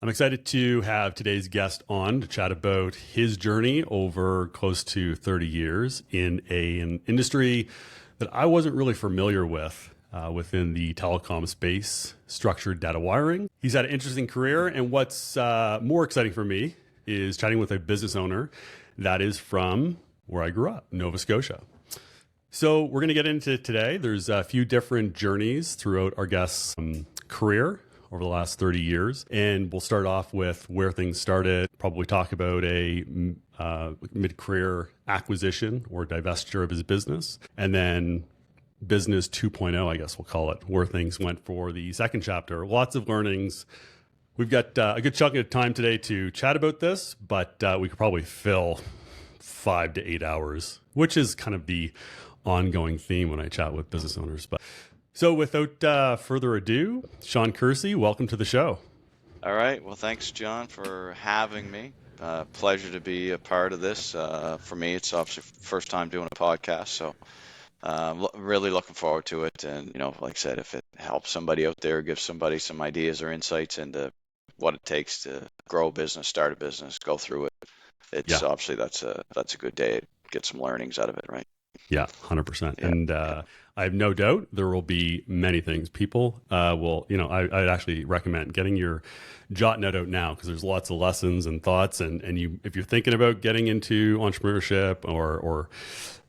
I'm excited to have today's guest on to chat about his journey over close to 30 years in an industry that I wasn't really familiar with within the telecom space, structured data wiring. He's had an interesting career, and what's more exciting for me is chatting with a business owner that is from where I grew up, Nova Scotia. So we're going to get into today. There's a few different journeys throughout our guest's career over the last 30 years. And we'll start off with where things started, probably talk about a mid-career acquisition or divestiture of his business. And then business 2.0, I guess we'll call it, where things went for the second chapter. Lots of learnings. We've got a good chunk of time today to chat about this, but we could probably fill 5 to 8 hours, which is kind of the ongoing theme when I chat with business owners. But so without further ado, Shawn Kersey, welcome to the show. All right. Well, thanks, John, for having me. Pleasure to be a part of this. For me, it's obviously first time doing a podcast, so really looking forward to it. And, like I said, if it helps somebody out there, gives somebody some ideas or insights into what it takes to grow a business, start a business, go through it, it's obviously that's a good day. Get some learnings out of it, right? Yeah, 100%. And I have no doubt there will be many things. People will, I'd actually recommend getting your jot note out now because there's lots of lessons and thoughts. And you, if you're thinking about getting into entrepreneurship or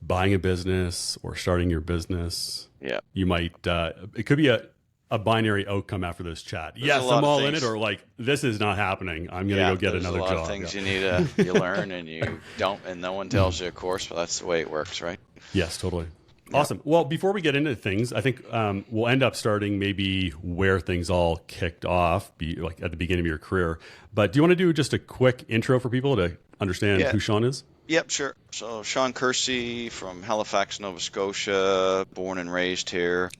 buying a business or starting your business, you might, it could be a binary outcome after this chat. Yes, I'm all in it, or like, this is not happening. I'm going to go get another job. There's a lot of things you need you learn and you don't, and no one tells you, of course, but that's the way it works, right? Yes, totally. Awesome. Well, before we get into things, I think we'll end up starting maybe where things all kicked off, like at the beginning of your career. But do you want to do just a quick intro for people to understand who Shawn is? Yep, sure. So Shawn Kersey from Halifax, Nova Scotia, born and raised here.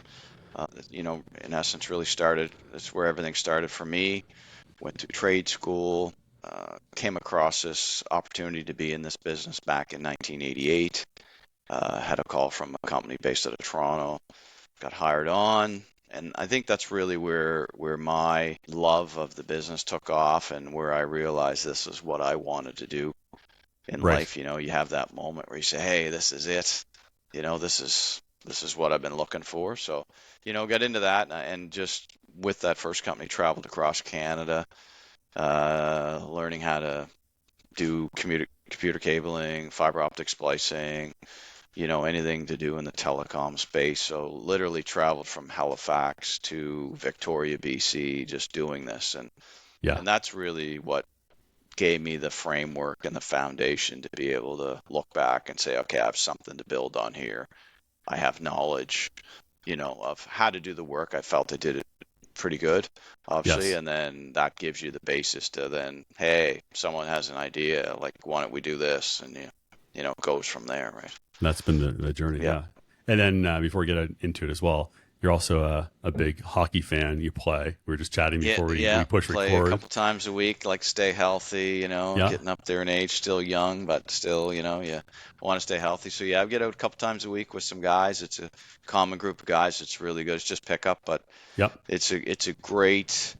In essence, really started, that's where everything started for me. Went to trade school, came across this opportunity to be in this business back in 1988. Had a call from a company based out of Toronto, got hired on. And I think that's really where my love of the business took off and where I realized this is what I wanted to do in life. You have that moment where you say, hey, this is it. This is what I've been looking for. So, got into that, and just with that first company, traveled across Canada, learning how to do computer cabling, fiber optic splicing, anything to do in the telecom space. So literally traveled from Halifax to Victoria, BC, just doing this. And that's really what gave me the framework and the foundation to be able to look back and say, okay, I have something to build on here. I have knowledge, of how to do the work. I felt I did it pretty good, obviously. And then that gives you the basis to then, hey, someone has an idea, like, why don't we do this? And, it goes from there, right? That's been the journey, yeah. And then before we get into it as well, you're also a big hockey fan. You play. We were just chatting before we push play record. A couple times a week, like stay healthy, getting up there in age, still young, but still, you want to stay healthy. So I get out a couple times a week with some guys. It's a common group of guys. It's really good. It's just pick up, but it's a great,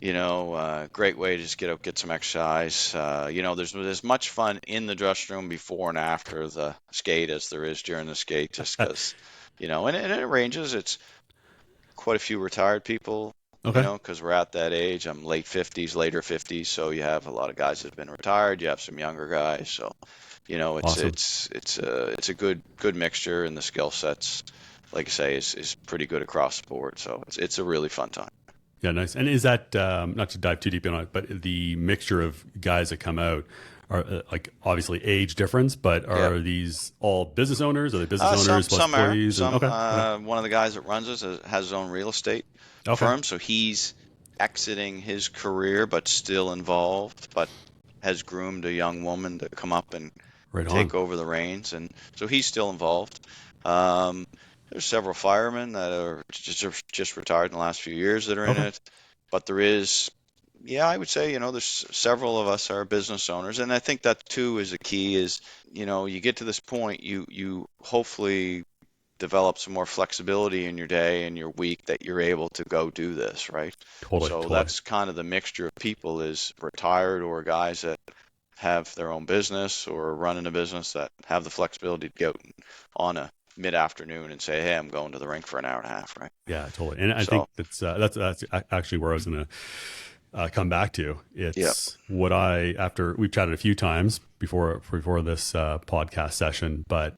great way to just get out, get some exercise. There's as much fun in the dressing room before and after the skate as there is during the skate, just because, and it ranges. It's quite a few retired people, because we're at that age. I'm late 50s, later 50s, so you have a lot of guys that have been retired. You have some younger guys, so it's a good mixture, and the skill sets, like I say, is pretty good across the board. So it's a really fun time. Yeah, nice. And is that, not to dive too deep into it, but the mixture of guys that come out are like obviously age difference, but are these all business owners? Are they business owners plus employees? One of the guys that runs us has his own real estate firm, so he's exiting his career but still involved, but has groomed a young woman to come up and take over the reins, and so he's still involved. There's several firemen that are just retired in the last few years that are in it, but there is, I would say, there's several of us are business owners, and I think that too is a key. Is you get to this point, you hopefully develop some more flexibility in your day and your week that you're able to go do this, right? So Totally. that's kind of the mixture of people, is retired or guys that have their own business or running a business that have the flexibility to go on a mid-afternoon and say, hey, I'm going to the rink for an hour and a half, right? Yeah, totally. And I So, think that's actually where I was going to come back to. yeah, It's what after we've chatted a few times before this podcast session, but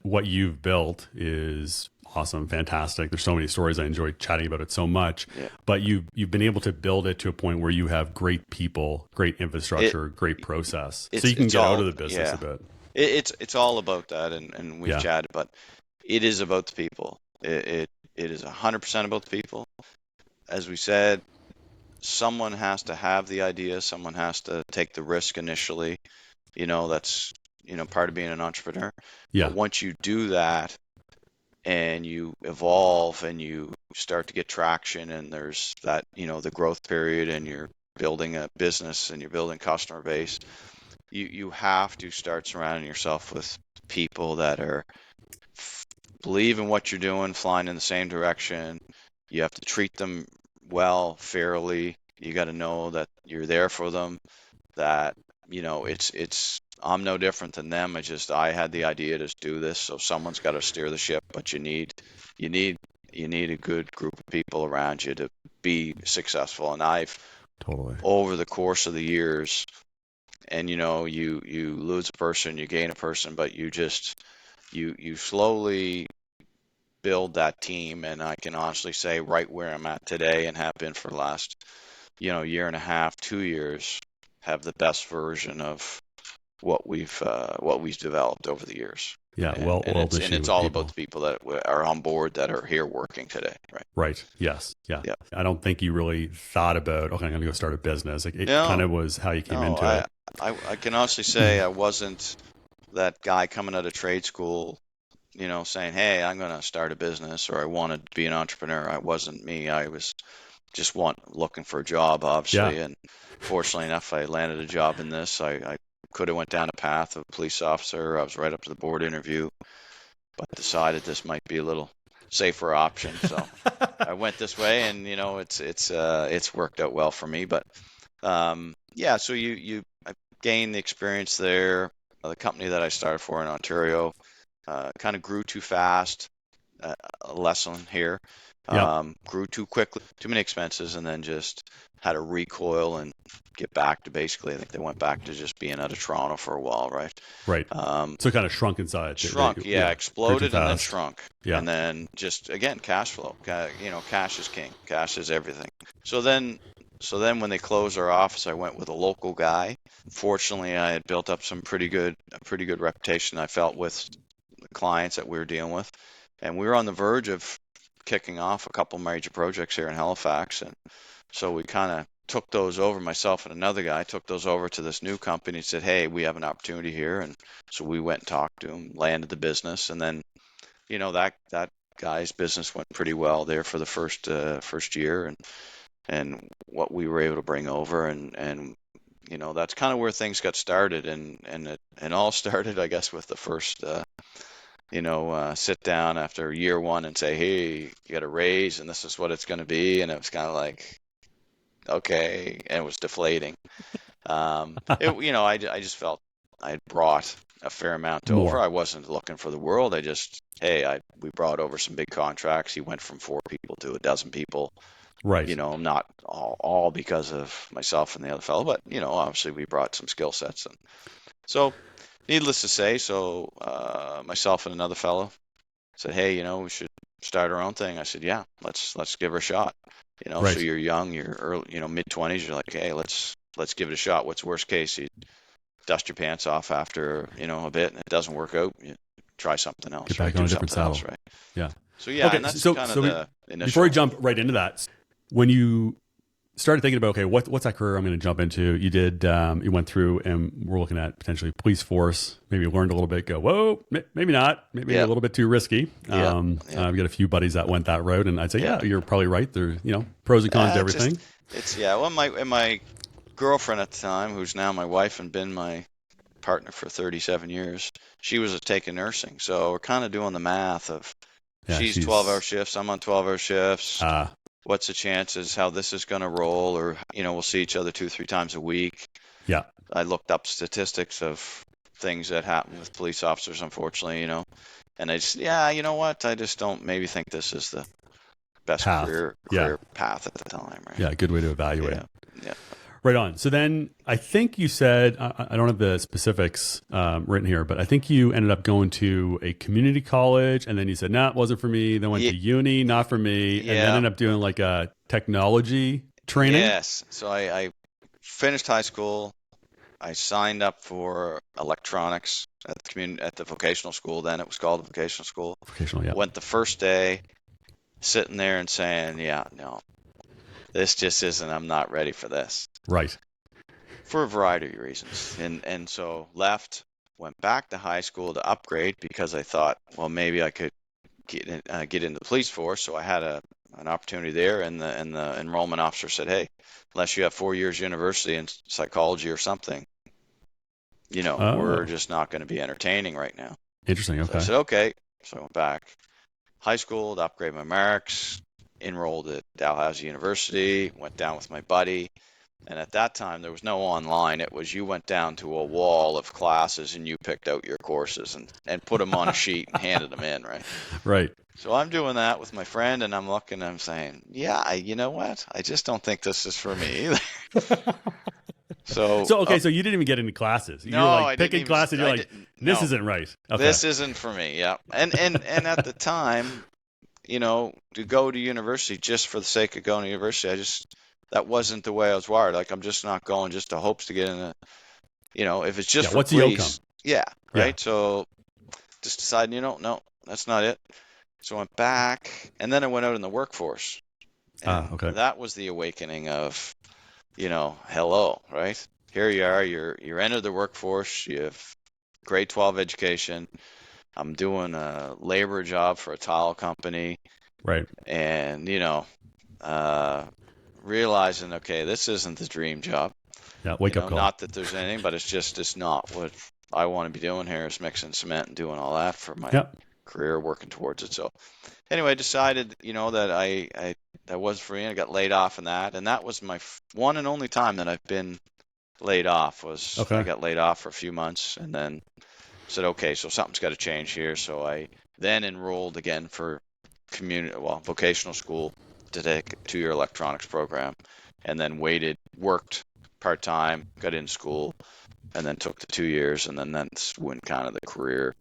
what you've built is awesome, fantastic. There's so many stories. I enjoy chatting about it so much, yeah. but you've been able to build it to a point where you have great people, great infrastructure, great process, so you can get out of the business a bit. It's all about that, and we've Yeah, chatted, but it is about the people. It is 100% about the people. As we said, someone has to have the idea, someone has to take the risk initially. That's part of being an entrepreneur. yeah, But once you do that and you evolve and you start to get traction, and there's that, the growth period, and you're building a business and you're building customer base, you have to start surrounding yourself with people that believe in what you're doing, flying in the same direction. You have to treat them well, fairly. You got to know that you're there for them, that it's I'm no different than them. I had the idea to do this, so someone's got to steer the ship, but you need a good group of people around you to be successful. And I've, totally. over the course of the years, and you lose a person, you gain a person, but you slowly build that team. And I can honestly say, right where I'm at today, and have been for the last year and a half, 2 years, have the best version of what we've developed over the years. Yeah, And it's all people. about the people that are on board, that are here working today, right? Right. Yes. Yeah. Yeah. I don't think you really thought about, okay, I'm going to go start a business. Like, it No, kind of was how you came no, into it. I can honestly say I wasn't that guy coming out of trade school, saying, hey, I'm going to start a business, or I wanted to be an entrepreneur. I wasn't me. I was just looking for a job, Yeah. obviously. And fortunately enough, I landed a job in this. I could have went down a path of a police officer. I was right up to the board interview, but decided this might be a little safer option. So I went this way, and it's worked out well for me. But yeah, so I gained the experience there. The company that I started for in Ontario kind of grew too fast. A lesson here. Yep. Grew too quickly, too many expenses, and then just had to recoil and get back to, basically, I think they went back to just being out of Toronto for a while, right? Right. So it kind of shrunk inside. Shrunk, yeah, exploded and then fast. shrunk. Yeah. And then just, again, cash flow. Cash is king. Cash is everything. So then when they closed our office, I went with a local guy. Fortunately, I had built up a pretty good reputation, I felt, with the clients that we were dealing with. And we were on the verge of kicking off a couple major projects here in Halifax. And so we kind of took those over, myself and another guy took those over to this new company and said, hey, we have an opportunity here. And so we went and talked to him, landed the business. And then, that guy's business went pretty well there for the first year, and what we were able to bring over. And that's kind of where things got started. And it all started, I guess, with the first sit down after year one and say, hey, you got a raise and this is what it's going to be. And it was kind of like, okay. And it was deflating. I just felt I brought a fair amount over. I wasn't looking for the world. We brought over some big contracts. He went from 4 people to 12 people. Right. Not all because of myself and the other fellow, but, obviously we brought some skill sets. And so, needless to say, myself and another fellow said, hey, we should start our own thing. I said, yeah, let's give her a shot. Right. So you're young, you're early, mid-20s, you're like, hey, let's give it a shot. What's worst case? You dust your pants off after, a bit, and it doesn't work out. You try something else. Get back on a different saddle. Right? Yeah. So yeah, okay, and that's kind of the initial. Before we jump right into that, when you started thinking about, okay, what's that career I'm going to jump into? You did, you went through, and we're looking at potentially police force. Maybe you learned a little bit, go, whoa, maybe not. Maybe a little bit too risky. I've got a few buddies that went that route, and I'd say, yeah, you're probably right. There's, pros and cons to everything. Well, my girlfriend at the time, who's now my wife and been my partner for 37 years, she was taking nursing. So we're kind of doing the math of, Yeah, She's 12-hour shifts. I'm on 12-hour shifts. uh, What's the chances how this is going to roll? Or, we'll see each other 2, 3 times a week. yeah. I looked up statistics of things that happen with police officers, unfortunately, and I just, you know what? I just don't maybe think this is the best Path. career path at the time, right? Yeah. Good way to evaluate. Yeah. Yeah. Right on. So then I think you said, I don't have the specifics written here, but I think you ended up going to a community college and then you said, nah, it wasn't for me. Then went to uni, not for me. And then ended up doing like a technology training. Yes. So I finished high school. I signed up for electronics at the vocational school. Then it was called the vocational school. Vocational, yeah. Went the first day, sitting there and saying, yeah, no, this just isn't, I'm not ready for this. Right. For a variety of reasons. And so left, went back to high school to upgrade because I thought, well, maybe I could get into the police force. So I had an opportunity there, and the enrollment officer said, hey, unless you have 4 years university in psychology or something, we're just not going to be entertaining right now. Interesting. Okay. So I said, okay. So I went back high school to upgrade my marks, enrolled at Dalhousie University, went down with my buddy. And at that time, there was no online. It was you went down to a wall of classes and you picked out your courses and put them on a sheet and handed them in, right? Right. So I'm doing that with my friend, and I'm looking, I'm saying, yeah, you know what? I just don't think this is for me either. So okay, so you didn't even get into classes. No, you're like I picking didn't classes. You're like, this no. isn't right. Okay. This isn't for me. Yeah. And at the time, to go to university just for the sake of going to university, that wasn't the way I was wired. Like, I'm just not going just to hopes to get in if it's just for what's police. the outcome? Yeah. Yeah. Right. So just decided, no, that's not it. So I went back, and then I went out in the workforce. And okay. that was the awakening of, hello, right? Here you are, you're entered the workforce, you have grade 12 education. I'm doing a labor job for a tile company. Right. And, realizing, okay, this isn't the dream job. Yeah, wake up call. Not that there's anything, but it's not what I want to be doing here, is mixing cement and doing all that for my career, working towards it. So anyway, I decided, that that was for me. I got laid off in that. And that was my one and only time that I've been laid off I got laid off for a few months and then said, okay, so something's got to change here. So I then enrolled again for vocational school to take a 2-year electronics program, and then worked part-time, got in school, and then took the 2 years. And then that's when kind of the career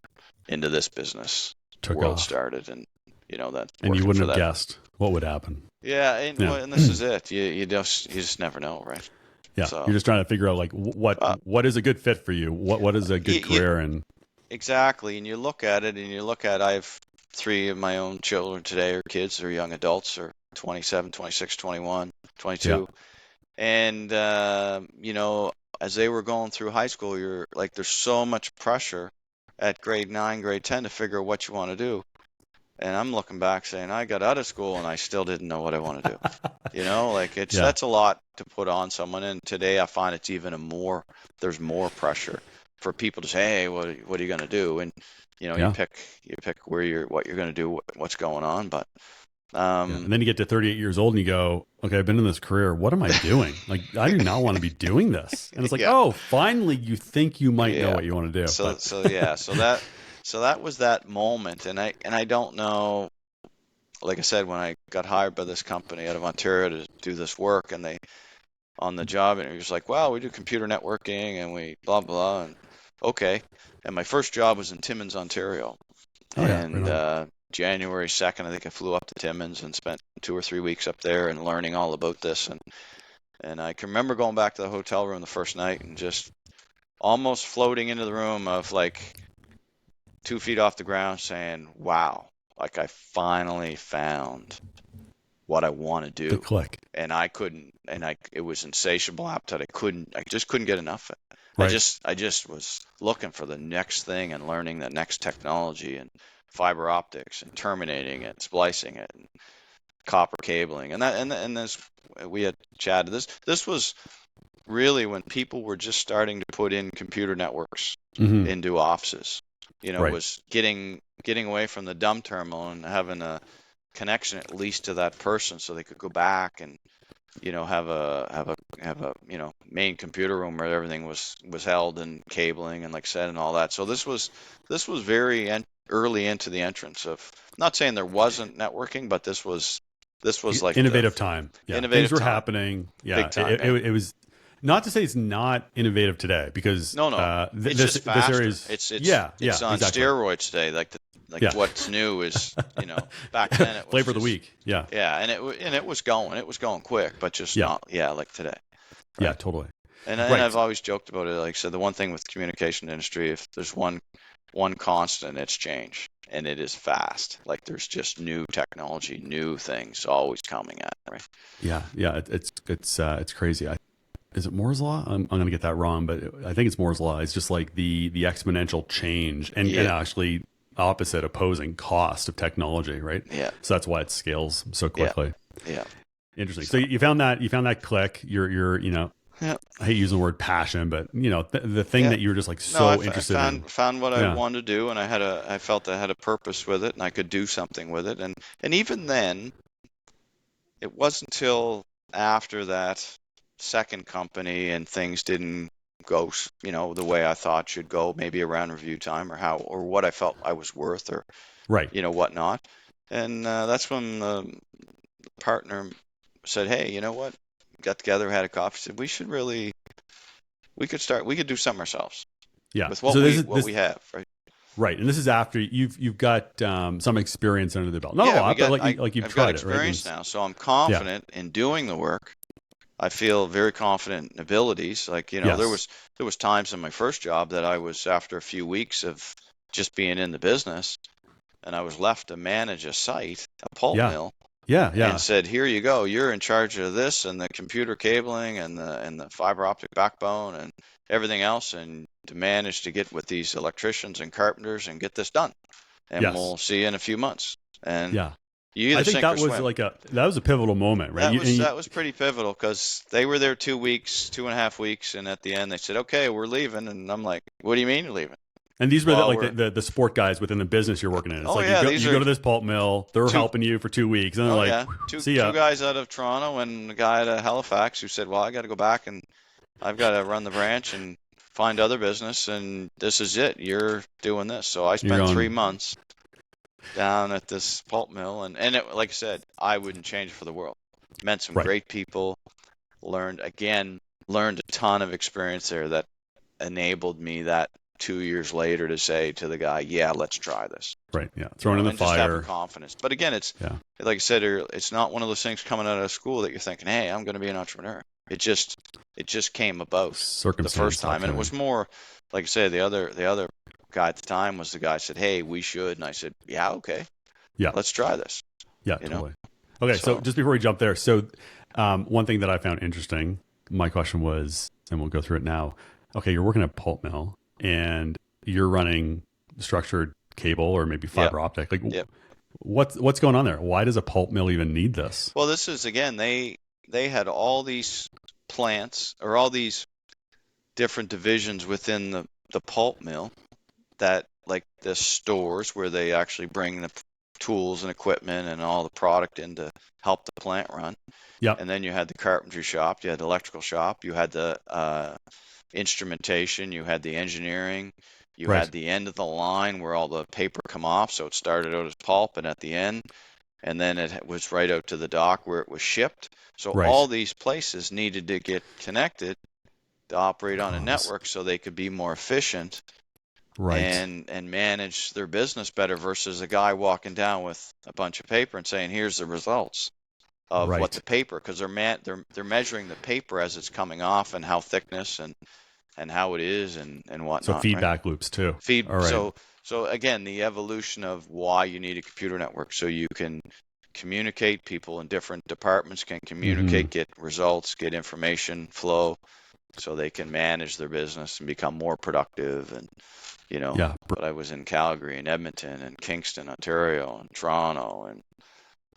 into this business world started. And, that. And you wouldn't have guessed what would happen. Yeah. And this is it. You just never know, right? Yeah. So, you're just trying to figure out like what is a good fit for you? What is a good career? And exactly. And you look at it I have 3 of my own children today, or kids. They're young adults, or 27, 26, 21, 22. Yeah. And, as they were going through high school, you're like, there's so much pressure at grade 9, grade 10 to figure out what you want to do. And I'm looking back saying, I got out of school and I still didn't know what I want to do. That's a lot to put on someone. And today I find it's even there's more pressure for people to say, hey, what are you going to do? And, you pick what you're going to do, what's going on. But, and then you get to 38 years old and you go, okay, I've been in this career. What am I doing? Like, I do not want to be doing this. And it's like, oh, finally you think you might know what you want to do. So that was that moment, and I don't know. Like I said, when I got hired by this company out of Ontario to do this work, and they on the job, and it was like, "Wow, we do computer networking, and we blah blah." And okay, and my first job was in Timmins, Ontario, January 2nd, I think I flew up to Timmins and spent 2 or 3 weeks up there and learning all about this, and I can remember going back to the hotel room the first night and just almost floating into the room of like 2 feet off the ground saying, wow, like I finally found what I want to do. The click. And it was insatiable appetite. I just couldn't get enough of it. Right. I just was looking for the next thing and learning the next technology and fiber optics and terminating it, splicing it, and copper cabling. And this, we had chatted. This was really when people were just starting to put in computer networks into offices. Right. was getting away from the dumb terminal and having a connection at least to that person so they could go back and have a main computer room where everything was held and cabling and like I said and all that. So this was very early into the entrance of, not saying there wasn't networking, but this was like the Innovative time. Yeah. Things innovative were time, happening. Yeah. big time. It was not to say it's not innovative today, because No, it's this just faster. area is, It's yeah, on exactly. steroids today. Yeah. What's new is, back then it was Flavor of the just, week. Yeah. yeah, and it was going quick, but just Yeah. not, yeah, like today. Yeah, Right. totally. And Right. I've always joked about it. Like I said, the one thing with the communication industry, if there's one constant, it's change, and it is fast. Like there's just new technology, new things always coming at, right? Yeah. Yeah. It's crazy. Is it Moore's law? I'm going to get that wrong, but I think it's Moore's law. It's just like the exponential change and actually opposite, opposing cost of technology, right? Yeah. So that's why it scales so quickly. Yeah. Interesting. So you found that click. You're Yeah. I hate using the word passion, but the thing Yeah. that you were just like No, so I interested in. found what I Yeah. wanted to do, and I felt I had a purpose with it, and I could do something with it, and even then, it wasn't until after that second company and things didn't go, the way I thought should go, maybe around review time or what I felt I was worth or, Right. whatnot. And that's when the partner said, "Hey, you know what?" Got together, had a coffee, said, we could do something ourselves Yeah. with what So we have, right? right, and this is after you've got some experience under the belt. Not Yeah, a lot, but you've I've got tried it, right? experience now, so I'm confident in doing the work. I feel very confident in abilities. Like, Yes. there was times in my first job that I was, after a few weeks of just being in the business, and I was left to manage a site, a pulp Yeah. mill, Yeah. and Yeah. said, "Here you go. You're in charge of this and the computer cabling and the fiber optic backbone and everything else, and to manage to get with these electricians and carpenters and get this done. And Yes. we'll see you in a few months." And Yeah. you I either think sink or that was swim. that was a pivotal moment, right? That was pretty pivotal because they were there 2 weeks, 2.5 weeks, and at the end they said, "Okay, we're leaving." And I'm like, "What do you mean you're leaving?" and these were Well, like we're the sport guys within the business you're working in. It's oh like yeah, these you are go to this pulp mill, they're two helping you for 2 weeks, and they're oh like, yeah, see two ya. guys out of Toronto and a guy out of Halifax who said, "Well, I got to go back and I've got to run the branch and find other business, and this is it. You're doing this." So I You're spent 3 going, months down at this pulp mill, and like I said, I wouldn't change it for the world. Met some right. great people, learned a ton of experience there that enabled me that 2 years later to say to the guy, "Yeah, let's try this." Right. Yeah. Thrown in the And just having fire. confidence. But again, it's Yeah. like I said earlier, it's not one of those things coming out of school that you're thinking, "Hey, I'm going to be an entrepreneur." It just came about the first Circumstance time, and it opportunity. was more, like I said, the other guy at the time was the guy said, "Hey, we should," and I said, "Yeah, okay, Yeah. let's try this." Yeah. You know, Totally. Okay. So so just before we jump there, so one thing that I found interesting, my question was, and we'll go through it now. Okay, you're working at a pulp mill and you're running structured cable or maybe yeah, fiber optic. Like, yeah. what's going on there? Why does a pulp mill even need this? Well, this is again, they had all these plants or all these different divisions within the pulp mill that, like the stores where they actually bring the tools and equipment and all the product in to help the plant run. Yep. And then you had the carpentry shop, you had the electrical shop, you had the instrumentation, you had the engineering, you Right. had the end of the line where all the paper come off. So it started out as pulp, and at the end, and then it was right out to the dock where it was shipped. So all Right. these places needed to get connected to operate on a Cause. network so they could be more efficient Right. and manage their business better versus a guy walking down with a bunch of paper and saying, "Here's the results of what Right. the paper," because they're measuring the paper as it's coming off and how thickness and how it is and So whatnot, right? feedback loops too. Feed All right. so again, the evolution of why you need a computer network so you can communicate. People in different departments can Mm-hmm. communicate, get results, get information flow, so they can manage their business and become more productive. And Yeah. but I was in Calgary and Edmonton and Kingston, Ontario, and Toronto, and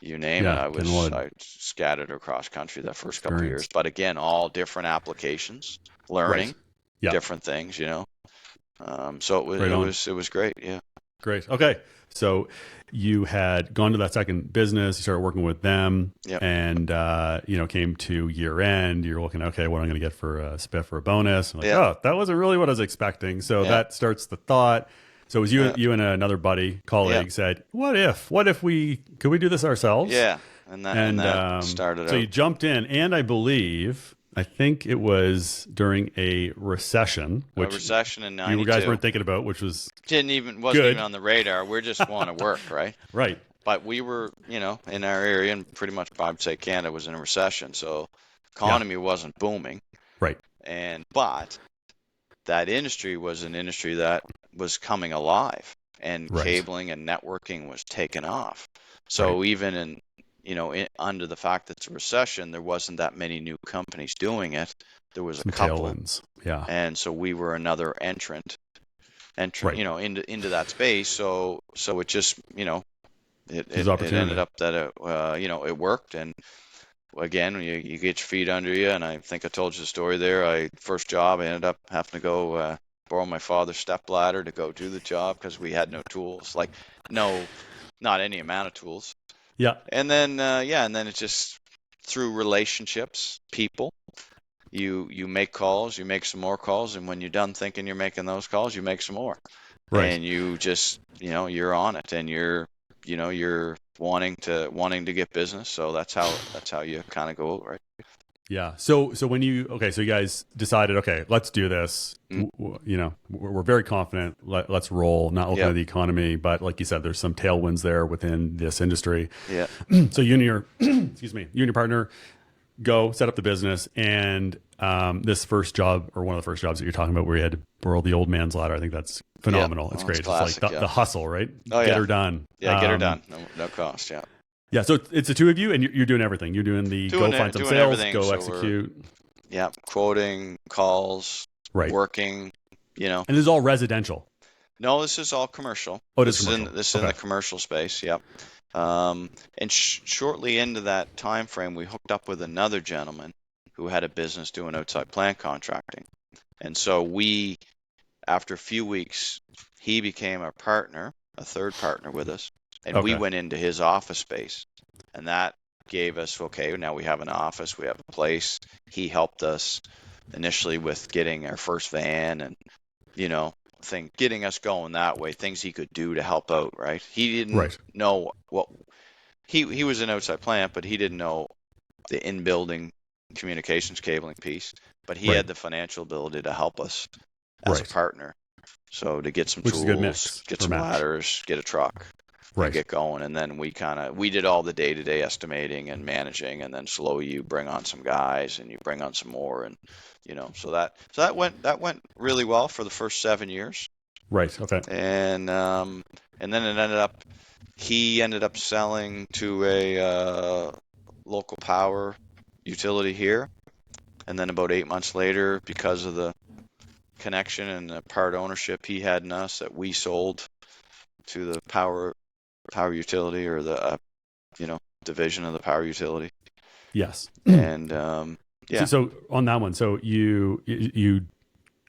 you name it. Yeah. Getting a lot of I scattered across country the first couple of years, experience. but again, all different applications, Right. learning Yeah. different things. So it Right on. was great. Yeah. Great. Okay. So you had gone to that second business, you started working with them, Yep. and came to year end, you're looking, okay, what am I going to get for a spiff or a bonus? And like, Yeah. oh, that wasn't really what I was expecting. So Yeah. that starts the thought. So it was Yeah. you and another buddy, colleague said, what if could we do this ourselves? Yeah. And that started so out. you jumped in, and I think it was during a recession, A which recession in you guys 92. weren't thinking about, which was wasn't good. even on the radar. We just want to work, right? Right. But we were, in our area, and pretty much I would say Canada was in a recession, so Yeah. economy wasn't booming. Right. But that industry was an industry that was coming alive, and Right. cabling and networking was taking off. So Right. even under the fact that it's a recession, there wasn't that many new companies doing it. There was Some a couple, tailwinds. Yeah. and so we were another entrant, Right. into that space. So it just, it There's it opportunity. ended up that it worked. And again, when you get your feet under you, and I think I told you the story there. First job, I ended up having to go borrow my father's step ladder to go do the job because we had no tools, like not any amount of tools. Yeah. And then and then it's just through relationships, people. You make calls, you make some more calls, and when you're done thinking you're making those calls, you make some more. Right. And you just, you're on it, and you're wanting to get business. So that's how you kind of go, right? Yeah. So when so you guys decided, okay, let's do this. We're very confident. Let's roll. Not looking at the economy, but like you said, there's some tailwinds there within this industry. Yeah. So you and your excuse me, you and your partner go set up the business, and this first job, or one of the first jobs that you're talking about, where you had to borrow the old man's ladder, I think that's phenomenal. Yeah. It's Oh, great. it's classic, it's like the hustle, right? Oh, Get her done. Yeah, get her done. No cost. Yeah. Yeah, so it's the two of you, and you're doing everything. You're doing the go find some sales, everything. go So execute. Yeah, quoting, calls, Right. working. And this is all residential. No, this is all commercial. Oh, this is commercial. This is in the commercial space. Yep. And shortly into that time frame, we hooked up with another gentleman who had a business doing outside plant contracting. And so after a few weeks, he became our partner, a third partner with us, and we went into his office space. And that gave us, okay, now we have an office, we have a place. He helped us initially with getting our first van and, getting us going that way, things he could do to help out, right? He didn't know what he was an outside plant, but he didn't know the in-building communications cabling piece, but he had the financial ability to help us as a partner. So to get some tools, get some ladders, get a truck, and get going. And then we did all the day-to-day estimating and managing, and then slowly you bring on some guys and you bring on some more, and so that went really well for the first 7 years. Right. Okay. And then he ended up selling to a local power utility here. And then about 8 months later, because of the connection and the part ownership he had in us, that we sold to the power utility, or the division of the power utility. Yes. And So on that one, so you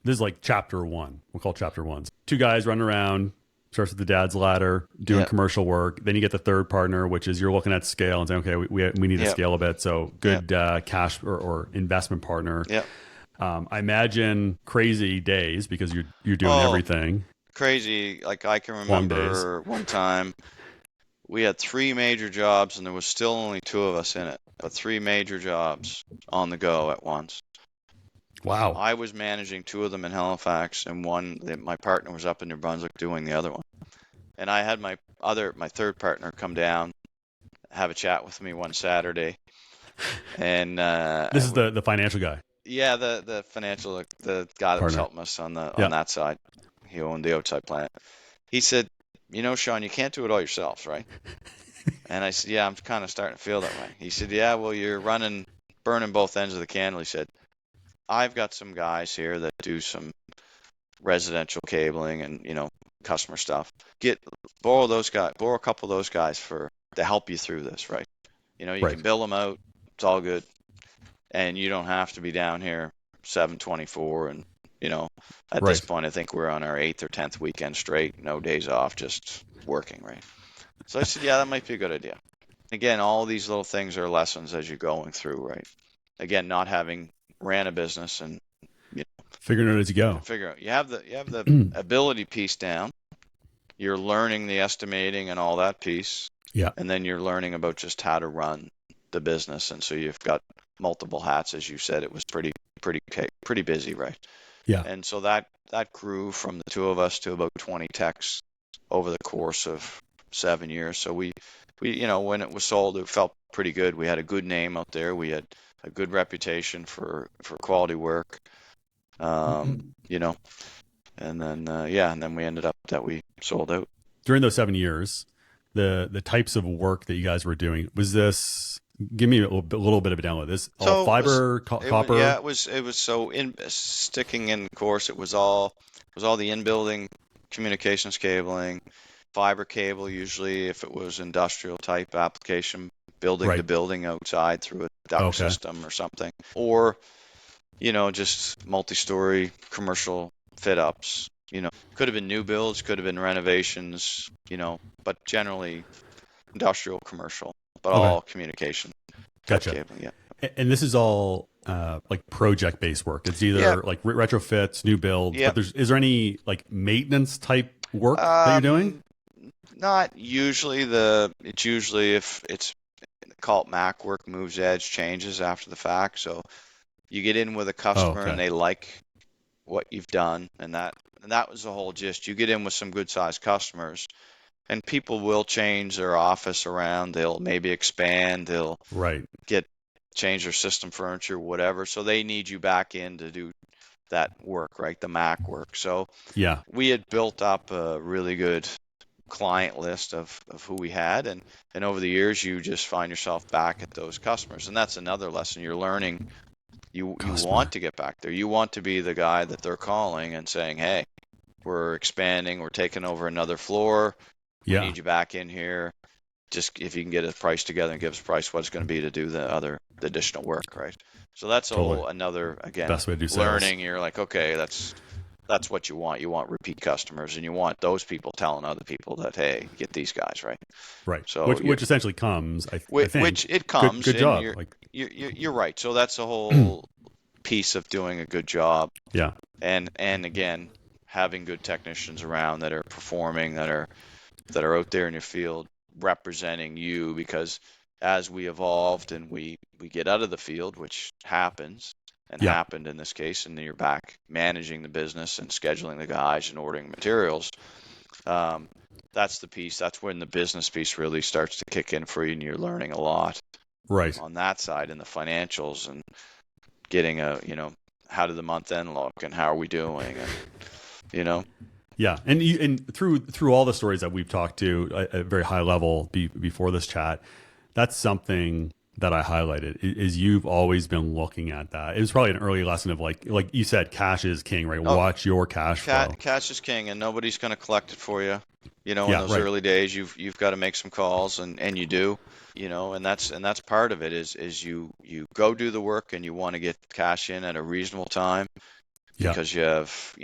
this is like chapter one. We'll call chapter one. Two guys running around, starts with the dad's ladder, doing commercial work. Then you get the third partner, which is you're looking at scale and saying, okay, we need to scale a bit. So good cash or investment partner. Yeah. I imagine crazy days because you're doing everything. Crazy. Like I can remember one time we had 3 major jobs, and there was still only 2 of us in it, but 3 major jobs on the go at once. Wow. I was managing 2 of them in Halifax, and my partner was up in New Brunswick doing the other one. And I had my third partner come down, have a chat with me one Saturday. And this is the financial guy. Yeah, the financial, the guy that was helping us on that side. He owned the outside plant. He said, Shawn, you can't do it all yourself, right? And I said, yeah, I'm kind of starting to feel that way. He said, yeah, well, you're burning both ends of the candle. He said, I've got some guys here that do some residential cabling and, customer stuff. Borrow a couple of those guys to help you through this, right? You can bill them out. It's all good. And you don't have to be down here 7/24 and, At this Right. point, I think we're on our 8th or 10th weekend straight, no days off, just working, right? So I said, yeah, that might be a good idea. Again, all these little things are lessons as you're going through, right? Again, not having ran a business and Figuring it out as you go. figure out you have the ability piece down. You're learning the estimating and all that piece, Yeah. and then you're learning about just how to run the business. And so you've got multiple hats, as you said. It was pretty busy, right? Yeah. And so that grew from the two of us to about 20 techs over the course of 7 years. So we when it was sold, it felt pretty good. We had a good name out there. We had a good reputation for quality work. You know, and then we ended up that we sold out. During those 7 years, the types of work that you guys were doing, was this, give me a little bit of a download. This all So fiber, copper? it was so in sticking in course. It was all the in-building communications cabling, fiber cable. Usually, if it was industrial type application, building to Right. building outside through a duct Okay. system or something, or just multi-story commercial fit ups. Could have been new builds, could have been renovations. But generally industrial, commercial, but Okay. all communication type Gotcha. cabling. Yeah. And this is all like project-based work. It's Yeah. either like retrofits, new builds, Yeah. but is there any like maintenance type work that you're doing? Not usually. It's usually if it's called Mac work, moves edge, changes after the fact. So you get in with a Oh, customer and okay. they like what you've done, and that was the whole gist. You get in with some good sized customers, and people will change their office around. They'll maybe expand. They'll Right. change their system furniture, whatever. So they need you back in to do that work, right? The Mac work. So Yeah. we had built up a really good client list of who we had, and over the years you just find yourself back at those customers, and that's another lesson you're learning. You Customer. want to get back there. You want to be the guy that they're calling and saying, hey, we're expanding, we're taking over another floor, we Yeah. need you back in here. Just if you can get a price together and give us a price, what it's going to be to do the additional work, right? So that's a Totally. whole another, again, Best way to do sales. learning. You're like, okay, that's what you want. You want repeat customers, and you want those people telling other people that, hey, get these guys, right? Right. So Which essentially comes, I think. which it Good comes, good and job. Like you're right. So that's a whole piece of doing a good job, yeah. and again, having good technicians around that are performing, that are out there in your field representing you, because as we evolved and we get out of the field, which happens and Yeah. happened in this case, and then you're back managing the business and scheduling the guys and ordering materials. That's the piece. That's when the business piece really starts to kick in for you, and you're learning a lot Right. on that side in the financials, and getting how did the month end look, and how are we doing, and Yeah, and through all the stories that we've talked to at a very high level before this chat, that's something that I highlighted is you've always been looking at that. It was probably an early lesson of like you said, cash is king, right? Oh, Watch your cash flow. cash is king, and nobody's going to collect it for you. In Yeah, those right. early days, you've got to make some calls, and you do. And that's part of it is you go do the work, and you want to get cash in at a reasonable time, Yeah, because you have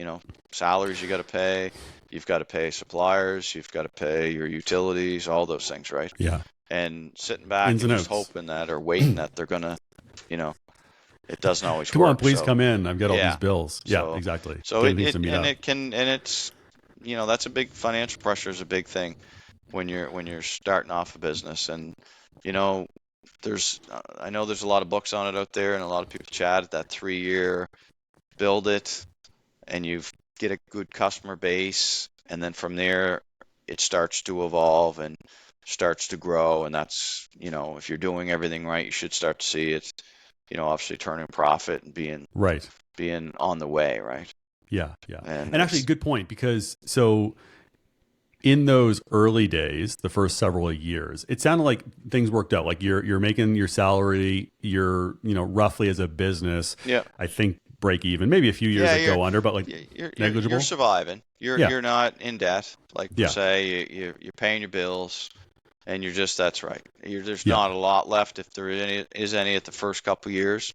salaries you got to pay, you've got to pay suppliers, you've got to pay your utilities, all those things, right? yeah. And sitting back Ins and and just outs. hoping that, or waiting that they're gonna, it doesn't always Come on, work. please So come in. I've got all these yeah, bills. Yeah, so exactly. so Getting things to meet up. it can, and it's that's a big financial pressure is a big thing when you're starting off a business, and there's I know there's a lot of books on it out there, and a lot of people chat at that 3 year build it, and you get a good customer base, and then from there it starts to evolve and starts to grow, and that's if you're doing everything right, you should start to see it obviously turning profit and Right. being on the way, right? Yeah, yeah. And And actually, good point, because so in those early days, the first several years, it sounded like things worked out. Like you're making your salary, you're roughly as a business, yeah, I think break even. Maybe a few years that go under, but like negligible. you're surviving. Yeah, You're not in debt, like per yeah, se. You're paying your bills, and that's right. There's yeah. not a lot left, if there is any at the first couple years.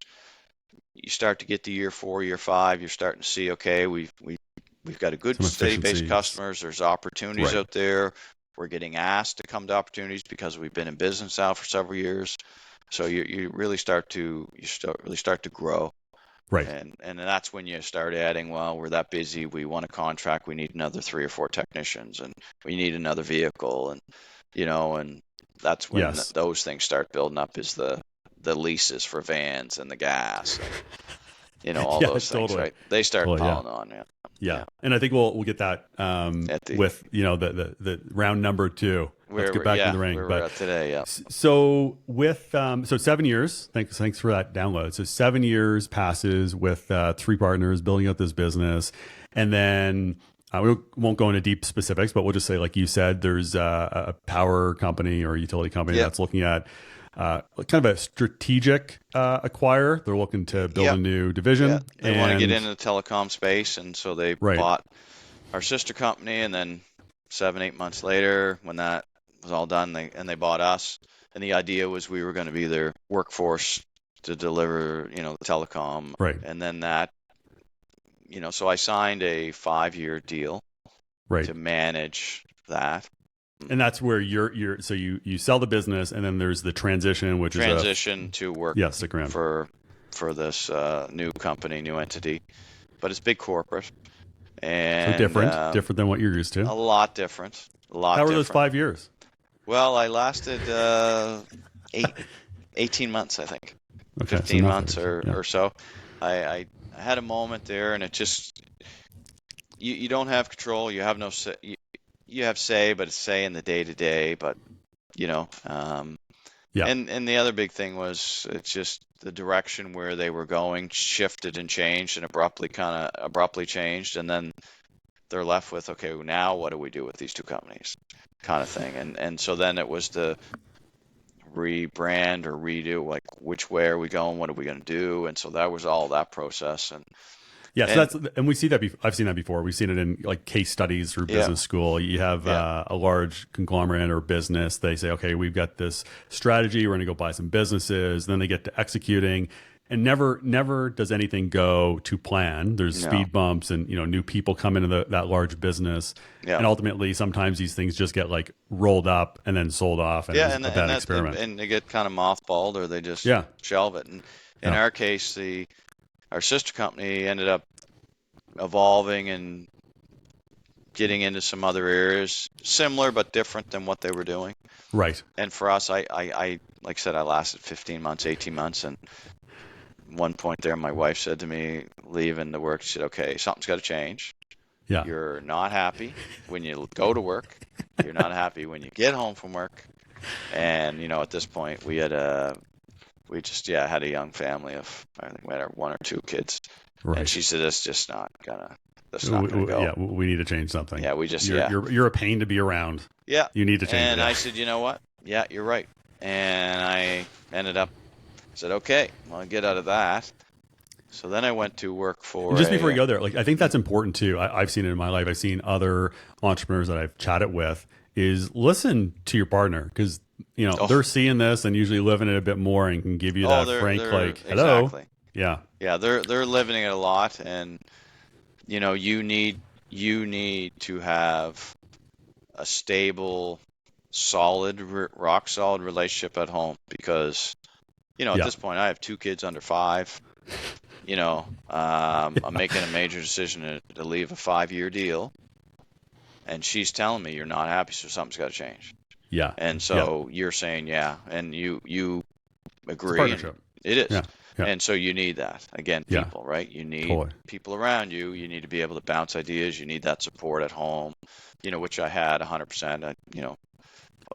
you start to get to year 4, year 5, you're starting to see, okay, we've got a good Some steady base of efficiencies. customers. There's opportunities Right. out there. We're getting asked to come to opportunities because we've been in business now for several years. So you really start to grow. Right. And that's when you start adding, well, we're that busy, we want a contract, we need another 3 or 4 technicians, and we need another vehicle, and and that's when Yes. those things start building up, is the leases for vans and the gas and all Yeah, those things, totally. right? They start Totally. Yeah. piling on, yeah. Yeah. And I think we'll get that At the with, the round number 2. Let's get back in the ring. where But we're at today, yeah. so with, so 7 years, thanks for that download. So 7 years passes with 3 partners building out this business. And then we won't go into deep specifics, but we'll just say, like you said, there's a power company or utility company Yep. that's looking at kind of a strategic acquire. They're looking to build Yep. a new division. Yeah, they want to get And into the telecom space, and so they right. bought our sister company, and then 7, 8 months later, when that was all done, they bought us. And the idea was we were going to be their workforce to deliver, the telecom. Right. And then that, so I signed a 5-year deal Right. to manage that. And that's where you're so you sell the business, and then there's the transition, which Transition to work is stick around. for this new company, new entity, but it's big corporate and So different than what you're used to. a lot different. How were those 5 years? Well, I lasted 18 months, I think. Okay, 15 months or so. I had a moment there, and it just, you don't have control. You have no say. You have say, but it's say in the day to day. But Yeah. And the other big thing was, it's just the direction where they were going shifted and changed, and abruptly changed, and then they're left with, okay, now what do we do with these 2 companies, kind of thing. And so then it was the rebrand or redo, like, which way are we going, what are we going to do? And so that was all that process. And Yeah, so and we see that. I've seen that before. We've seen it in like case studies through business school. You have a large conglomerate or business. They say, okay, we've got this strategy. We're going to go buy some businesses. Then they get to executing, and never does anything go to plan. There's speed bumps, and new people come into that large business, and ultimately sometimes these things just get like rolled up and then sold off, and it's a bad experiment. And they get kind of mothballed, or they just shelve it. And in our case, our sister company ended up evolving and getting into some other areas, similar but different than what they were doing. Right. And for us, I like I said, I lasted 15 months, 18 months, and one point there, my wife said to me, leaving the work, she said, okay, something's got to change. Yeah. You're not happy when you go to work. You're not happy when you get home from work. And, at this point, we had a young family of, I think we had 1 or 2 kids. Right. And she said, that's not gonna go. Yeah, we need to change something. Yeah, you're a pain to be around. Yeah. You need to change And it. I said, you know what? Yeah, you're right. And I said, okay, well, I'll get out of that. So then I went to work for and just before you go there, like, I think that's important too. I've seen it in my life. I've seen other entrepreneurs that I've chatted with, is listen to your partner, because they're seeing this and usually living it a bit more, and can give you that frank, like, hello. Exactly. Yeah. Yeah, they're living it a lot, and you need to have a stable, solid, rock solid relationship at home, because at this point I have 2 kids under 5. I'm making a major decision to leave a 5-year deal, and she's telling me, you're not happy, so something's got to change. Yeah. And so you're saying, and you agree. It's a partnership. It is. Yeah. Yeah. And so you need that. Again, people, right? You need people around you. You need to be able to bounce ideas. You need that support at home, which I had 100%.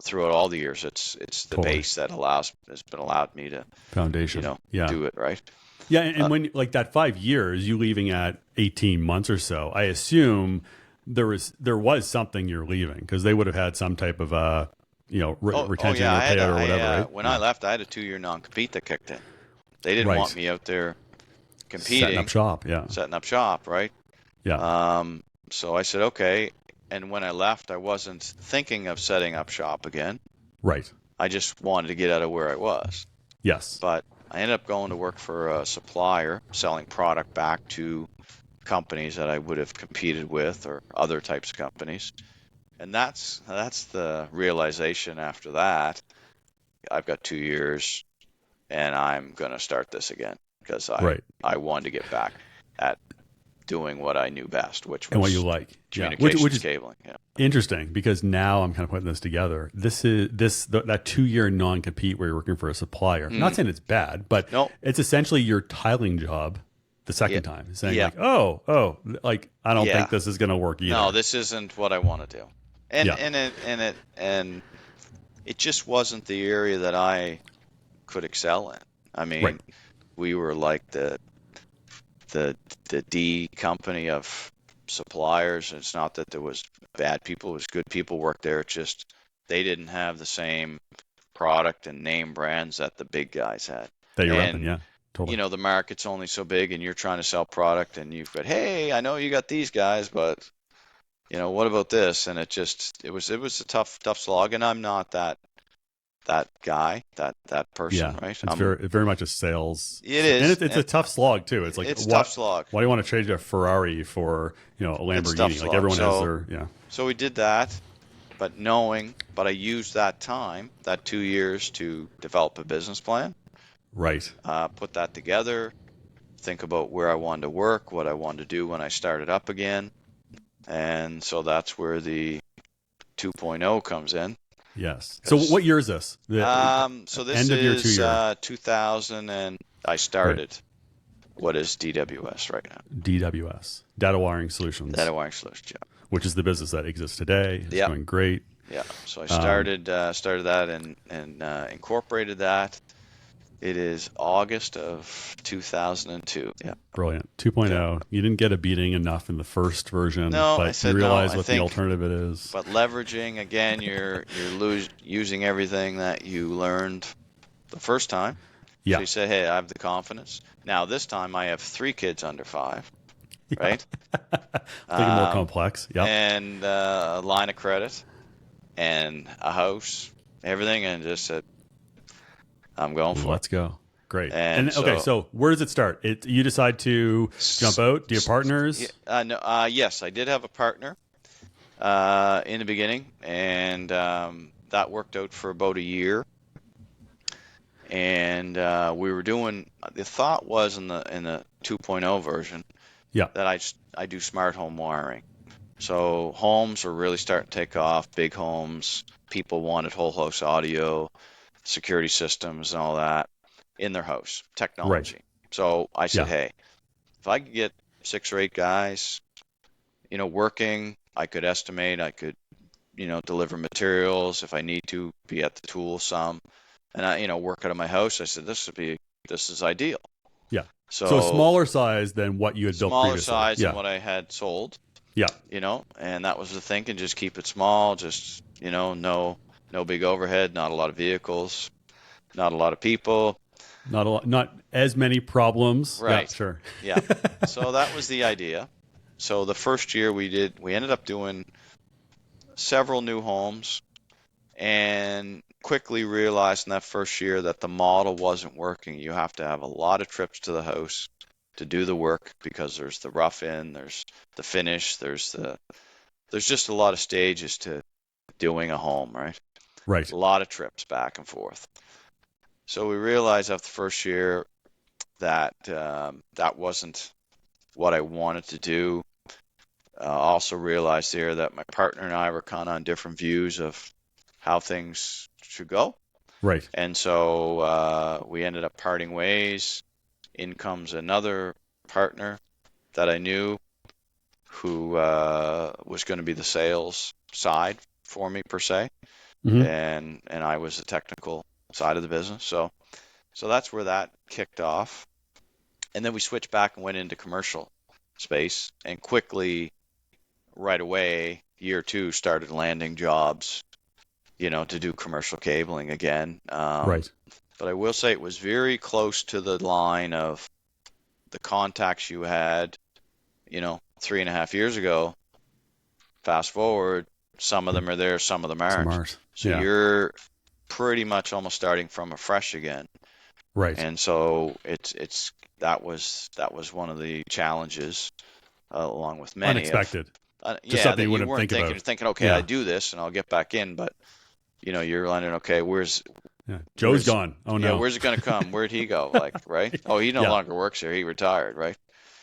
Throughout all the years, it's the base that has been allowed me to foundation, do it, right? Yeah. And when, like, that 5 years, you leaving at 18 months or so, I assume there was something you're leaving, because they would have had some type of retention or payout or whatever, right? When I left, I had a 2-year non-compete that kicked in. They didn't want me out there competing. Setting up shop, right? Yeah. So I said, okay. And when I left, I wasn't thinking of setting up shop again. Right. I just wanted to get out of where I was. Yes. But I ended up going to work for a supplier selling product back to companies that I would have competed with or other types of companies. And that's the realization after that. I've got 2 years and I'm going to start this again because Right. I wanted to get back at doing what I knew best, which And what you was like. Yeah. communications Which is cabling. Yeah. interesting because now I'm kind of putting this together. That 2 year non-compete where you're working for a supplier. Not saying it's bad, but No. it's essentially your tiling job the Yeah. second time, saying Yeah. like, like I don't Yeah. think this is going to work either. No, this isn't what I want to do. And Yeah. it just wasn't the area that I could excel in. I Right. mean, we were like the D company of suppliers. It's not that there was bad people, it was good people worked there. It's just they didn't have the same product and name brands that the big guys had. That you're repping. And Yeah. Totally. the market's only so big and you're trying to sell product and you've got, hey, I know you got these guys, but what about this? And it was a tough slog, and I'm not that guy, that person, Yeah. right? It's very much a sales. It And is. it's a tough slog too. It's like, It's a tough slog. why do you want to trade a Ferrari for, a It's a tough Lamborghini? slog. Like everyone has So- their, yeah. So we did that, but I used that time, that 2 years, to develop a business plan, Right. put that together, think about where I wanted to work, what I wanted to do when I started up again. And so that's where the 2.0 comes in. Yes. So what year is this? So this end of your 2 is year. 2000, and I started what is DWS right now. DWS, Data Wiring Solutions, Data wiring solutions, yeah. which is the business that exists today. It's Yeah. going great. Yeah. So I started that and incorporated that. It is August of 2002. Yeah. Brilliant. 2.0. You didn't get a beating enough in the first version, No, but I said you no, realize I what the think- alternative it is. But leveraging again, you're using everything that you learned the first time. Yeah. So you say, hey, I have the confidence. Now this time I have 3 kids under 5, right? Thinking more complex. Yeah. And a line of credit and a house, everything, and just said, I'm going for Let's go. Great. And okay, so where does it start? You decide to jump out? Do you have partners? No, yes, I did have a partner in the beginning, and that worked out for about a year. And we were doing. The thought was in the 2.0 version, Yeah. that I do smart home wiring. So homes are really starting to take off. Big homes, people wanted whole house audio, security systems, and all that in their house, technology. Right. So I said, Yeah. hey, if I could get 6 or 8 guys, working, I could estimate, I could, deliver materials if I need to, be at the tool some, and I, work out of my house. I said, this is ideal. Yeah. So smaller size than what you had built smaller previously. size Yeah. than what I had sold. Yeah. And that was the thinking, just keep it small, just, no big overhead, not a lot of vehicles, not a lot of people. Not as many problems. Right. Yeah, sure. Yeah. So that was the idea. So the first year we ended up doing several new homes, and quickly realized in that first year that the model wasn't working. You have to have a lot of trips to the house to do the work, because there's the rough in, there's the finish, there's just a lot of stages to doing a home, right? Right. A lot of trips back and forth. So we realized after the first year that that wasn't what I wanted to do. Also realized there that my partner and I were kind of on different views of how things should go. Right. And so we ended up parting ways. In comes another partner that I knew who was going to be the sales side for me, per se. Mhm. And I was the technical side of the business. So that's where that kicked off. And then we switched back and went into commercial space, and quickly, right away, year 2, started landing jobs, to do commercial cabling again. Right. But I will say it was very close to the line of the contacts you had, 3.5 years ago. Fast forward, some of them are there, some of them aren't. Smart. So Yeah. you're pretty much almost starting from afresh again. Right. And so that was one of the challenges, along with many of, Unexpected. Just yeah, something that you you wouldn't weren't think thinking. about. You're thinking, okay, I Yeah. do this and I'll get back in, but you're wondering, okay, Yeah. Joe's where's gone. Oh yeah, no. where's it going to come? Where'd he go? Like, right? Oh, he no Yeah. longer works there. He retired, right?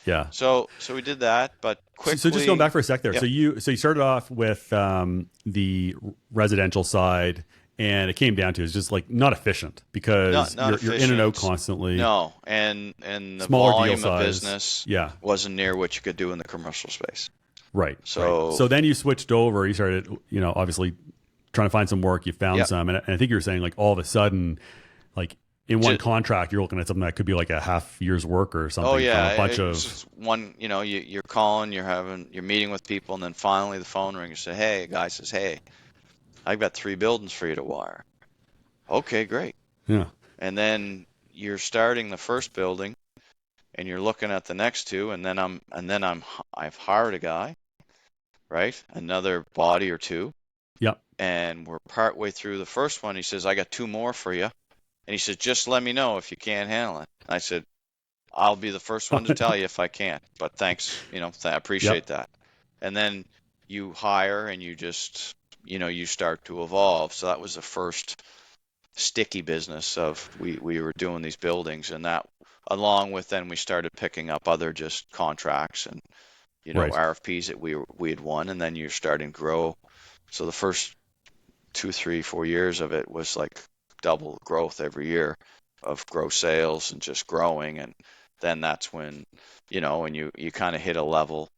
Yeah. So we did that, but So just going back quickly, for a sec there. yep, So you started off with the residential side, and it came down to it's just like not efficient because not you're in and out efficient. constantly. No, and the Smaller deal volume of size. business Yeah. wasn't near what you could do in the commercial space. Right. Right. So, So then you switched over. You started, obviously trying to find some work. You found yep. some, and I think you were saying like all of a sudden, like in one Just, contract, you're looking at something that could be like a half year's work or oh something from yeah, a bunch it was of. just one. You're calling, you're meeting with people, and then finally the phone rings and say, "Hey," a guy says, "Hey, I've got 3 buildings for you to wire." Okay, great. Yeah. And then you're starting the first building, and you're looking at the next 2, I've hired a guy, right? Another body or 2, Yep. and we're partway through the first one. He says, "I got 2 more for you," and he said, "Just let me know if you can't handle it." I said, "I'll be the first one to tell you if I can't, but thanks, I appreciate Yep. that." And then you hire, and you just, you start to evolve. So that was the first sticky business of we were doing these buildings, and that, along with, then we started picking up other just contracts and Right. RFPs that we had won, and then you're starting to grow. So the first 2, 3, 4 years of it was like double growth every year of gross sales and just growing. And then that's when, and you kind of hit a level.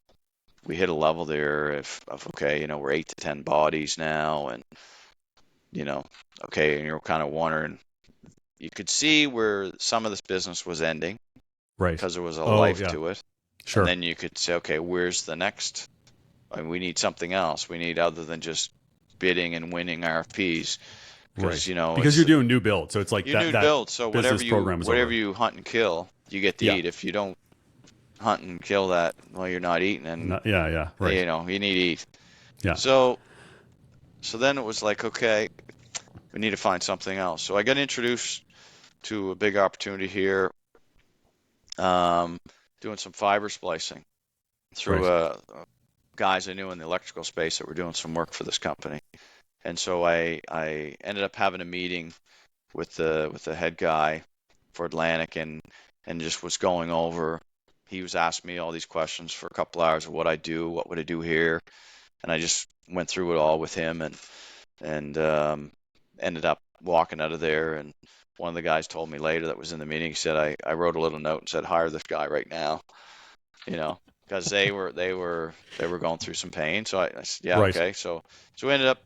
We hit a level there of okay, we're 8 to 10 bodies now, and okay, and you're kind of wondering. You could see where some of this business was ending Right. because there was a Oh life yeah. to it, and Sure. then you could say, okay, where's the next? I mean, we need something else. We need, other than just bidding and winning RFPs, because Right. Because it's you're doing new build, so it's like you that new that build. So business program is whatever over. you hunt and kill, you get to Yeah. eat. If you don't hunt and kill that, well, you're not eating, and Yeah. Yeah. Right. you need to eat. Yeah. So then it was like, okay, we need to find something else. So I got introduced to a big opportunity here, um, doing some fiber splicing through Right. guys I knew in the electrical space that were doing some work for this company. And so I ended up having a meeting with the head guy for Atlantic, and just was going over. He was asking me all these questions for a couple hours of what I do, what would I do here, and I just went through it all with him, and ended up walking out of there. And one of the guys told me later that was in the meeting, he said, I wrote a little note and said, hire this guy right now, because they were going through some pain. So I said, yeah, Right. okay. So we ended up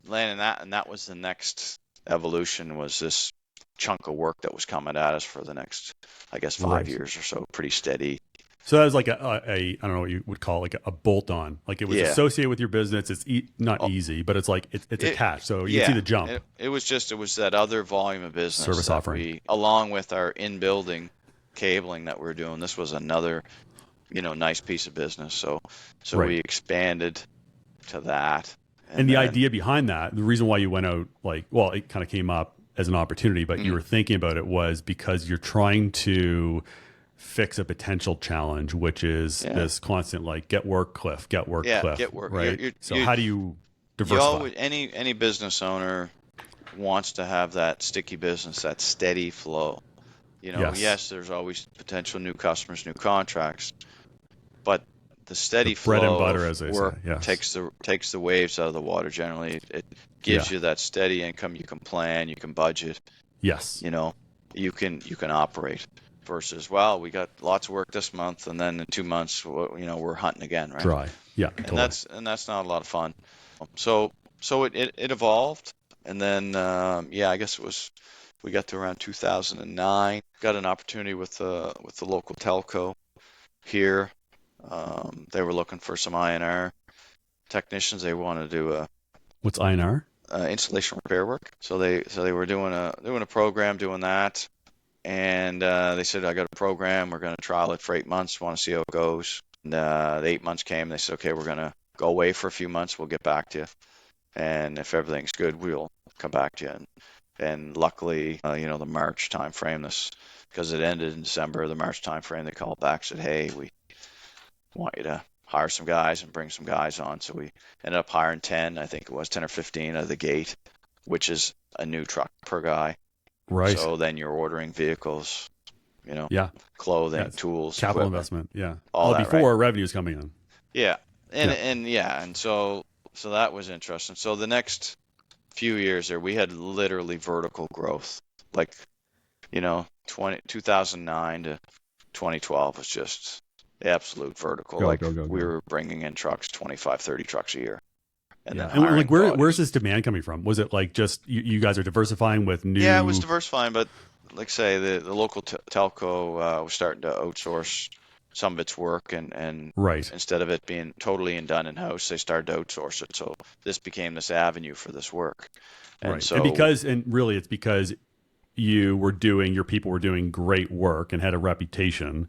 landing that, and that was the next evolution, was this chunk of work that was coming at us for the next, I guess, 5 Right. years or so, pretty steady. So that was like a I don't know what you would call like a bolt on. Like it was Yeah. associated with your business. It's not Oh, easy, but it's like it's it, attached. So you can see yeah. the jump. It was that other volume of business Service that offering. we, along with our in-building cabling that we're doing, this was another, nice piece of business. So Right. we expanded to that, And and the then idea behind that, the reason why you went out, like, well, it kind of came up as an opportunity, but you mm, were thinking about it was because you're trying to fix a potential challenge, which is yeah, this constant like get work cliff, yeah, cliff, get work. right? So You how do you you diversify? always, any business owner wants to have that sticky business, that steady flow. Yes. Yes, there's always potential new customers, new contracts, but the The steady bread and flow butter, of as they say. work Yes. takes the waves out of the water generally. It gives Yeah. you that steady income. You can plan, you can budget, Yes. you know, you can operate, versus, well, we got lots of work this month, and then in 2 months, we're hunting again, right? Dry. Yeah, And totally. that's not a lot of fun. So it evolved, and then yeah, I guess we got to around 2009, got an opportunity with the local telco here. They were looking for some INR technicians. They wanted to do What's INR? installation repair work. So they were doing a program doing that, and they said, I got a program. We're going to trial it for 8 months. Want to see how it goes. And the 8 months came. They said, okay, we're going to go away for a few months. We'll get back to you, and if everything's good, we'll come back to you. And And luckily, the March timeframe, because it ended in December, the March timeframe, they called back, said, hey, we want you to hire some guys and bring some guys on. So we ended up hiring 10, I think it was 10 or 15 out of the gate, which is a new truck per guy. Right. So then you're ordering vehicles, Yeah. clothing, tools, capital equipment, investment. Yeah. all that, before right? revenue's coming in. Yeah. And so that was interesting. So the next few years there, we had literally vertical growth. Like, 2009 to 2012 was just absolute vertical. Go. We were bringing in trucks, 25, 30 trucks a year, and then And hiring where's this demand coming from? Was it like just you guys are diversifying with new? Yeah, it was diversifying, but like say the local telco was starting to outsource some of its work, and Right. instead of it being totally done in house, they started to outsource it. So this became this avenue for this work, and Right. so And really it's because your people were doing great work and had a reputation.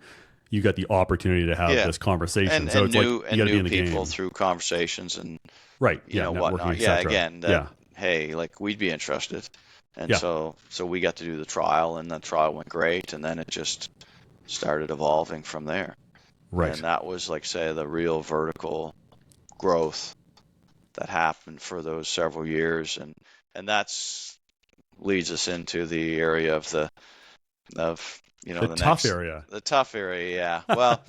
You got the opportunity to have this conversation. So it's new like you got to be in the people game through conversations and right. whatnot. Networking, Yeah, etc. again, hey, like we'd be interested, and so we got to do the trial, and the trial went great, and then it just started evolving from there. Right. And that was like say the real vertical growth that happened for those several years, and that's leads us into the area of the tough area. The tough area, yeah. Well,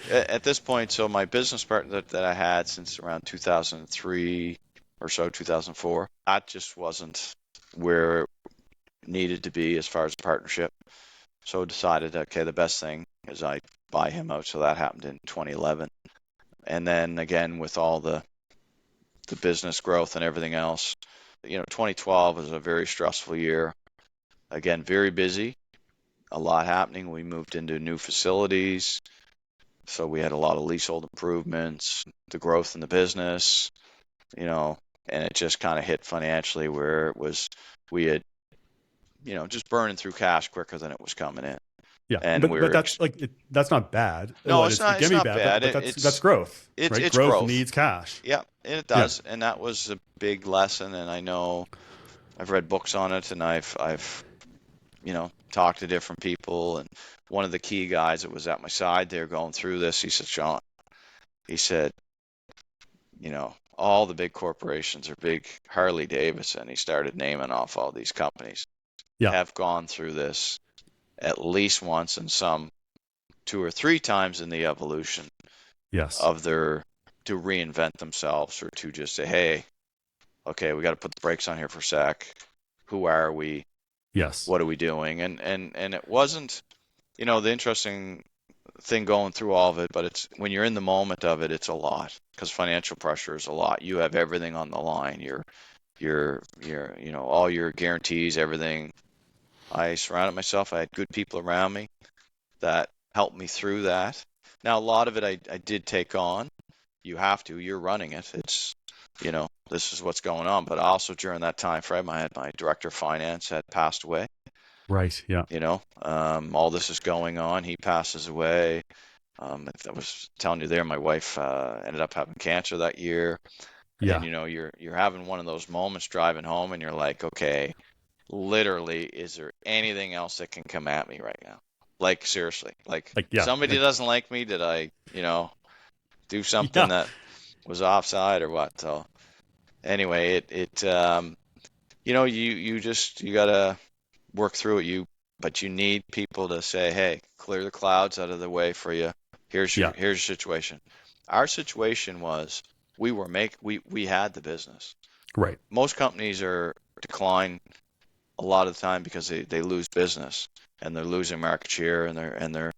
at this point, so my business partner that I had since around 2003 or so, 2004, that just wasn't where it needed to be as far as a partnership. So decided, okay, the best thing is I buy him out. So that happened in 2011. And then again, with all the business growth and everything else, 2012 was a very stressful year. Again, very busy, a lot happening. We moved into new facilities. So we had a lot of leasehold improvements, the growth in the business, and it just kind of hit financially where we had, just burning through cash quicker than it was coming in. Yeah, and but that's not bad. No, well, it's not. It It's can be not bad, bad. but that's growth. Right? It's growth growth. Needs cash. Yeah, it does, and that was a big lesson. And I know I've read books on it, and I've talked to different people. And one of the key guys that was at my side there going through this, he said, Shawn, he said, all the big corporations are big. Harley Davidson, he started naming off all these companies, have gone through this at least once, and some 2 or 3 times in the evolution of to reinvent themselves, or to just say, hey, okay, we got to put the brakes on here for a sec. Who are we? Yes. What are we doing? And it wasn't, the interesting thing going through all of it, but it's when you're in the moment of it, it's a lot, because financial pressure is a lot. You have everything on the line. Your all your guarantees, everything. I surrounded myself. I had good people around me that helped me through that. Now, a lot of it I did take on. You have to. You're running it. It's, this is what's going on. But also during that time frame, I had my director of finance had passed away. Right. Yeah. All this is going on. He passes away. I was telling you there, my wife ended up having cancer that year. Yeah. And you're having one of those moments driving home, and you're like, okay, literally, is there anything else that can come at me right now? Like seriously, somebody doesn't like me. Did I, do something that was offside or what? So anyway, you gotta work through it. But you need people to say, hey, clear the clouds out of the way for you. Here's your situation. Our situation was we had the business. Right. Most companies are decline a lot of the time because they lose business, and they're losing market share, and they're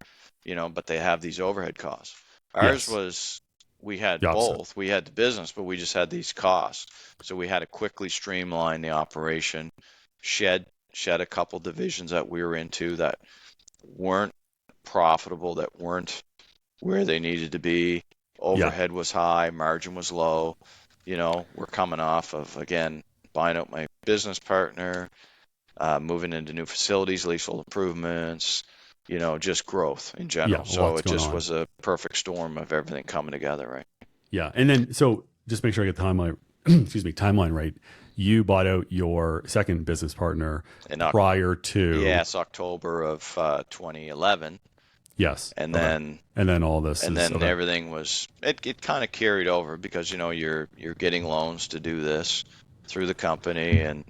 but they have these overhead costs. Ours was, we had both. We had the business, but we just had these costs. So we had to quickly streamline the operation, shed a couple divisions that we were into that weren't profitable, that weren't where they needed to be. Overhead was high, margin was low. We're coming off of, again, buying out my business partner, moving into new facilities, leasehold improvements, just growth in general. So it just was a perfect storm of everything coming together, right? Yeah. And then, so just make sure I get the timeline excuse me, timeline right, you bought out your second business partner In prior to, yes, October of 2011, yes, and okay, then and then all this is okay. everything was it kind of carried over because you're getting loans to do this through the company and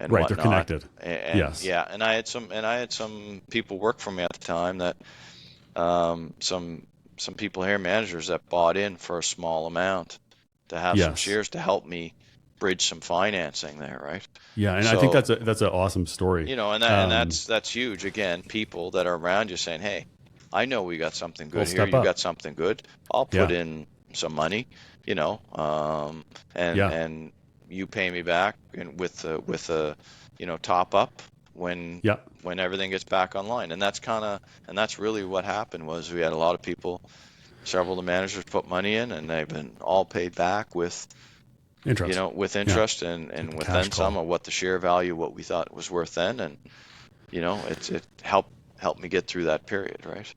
Right, they're whatnot. connected. And Yes, yeah, and I had some people work for me at the time that some people here, managers that bought in for a small amount to have some yes, shares to help me bridge some financing there, right? yeah, and I think So, that's an awesome story. and that's huge. Again, people that are around you saying, "Hey, I know we got something We'll good here. step You up. got something good. I'll put Yeah, in some money, you know, yeah, and you pay me back and with a top up when yeah, everything gets back online." And that's really what happened. Was we had a lot of people, several of the managers put money in, and they've been all paid back with interest. with Yeah, interest get and the with cash then some call. of what the share value, what we thought was worth then. And it helped me get through that period, right?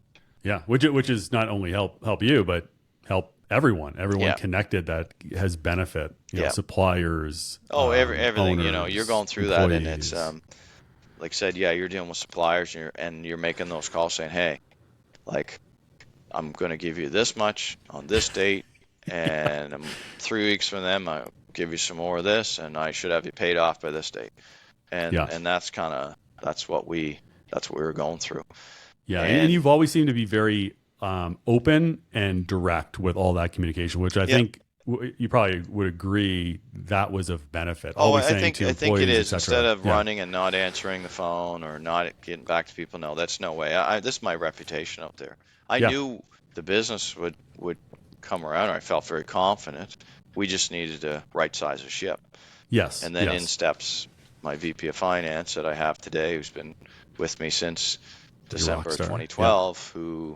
Yeah, which is not only help you, but help everyone Yeah, connected that has benefit. yeah. Suppliers, Oh, everything, you're owners, going through that, and it's employees. like I said, yeah, you're dealing with suppliers, and you're making those calls saying, hey, like, I'm going to give you this much on this date, and 3 weeks from them, I'll give you some more of this, and I should have you paid off by this date. And Yes. that's what we were going through. Yeah, and And you've always seemed to be very open and direct with all that communication, which I yeah, think you probably would agree that was of benefit. oh, Always saying to I think it employees, is. Instead etc. of Yeah, running and not answering the phone or not getting back to people, no, that's no way. This is my reputation out there. I yeah, knew the business would come around. I felt very confident. We just needed to right size the ship. yes, And then in yes. steps my VP of Finance that I have today, who's been with me since Your rock December star. Yeah, 2012, who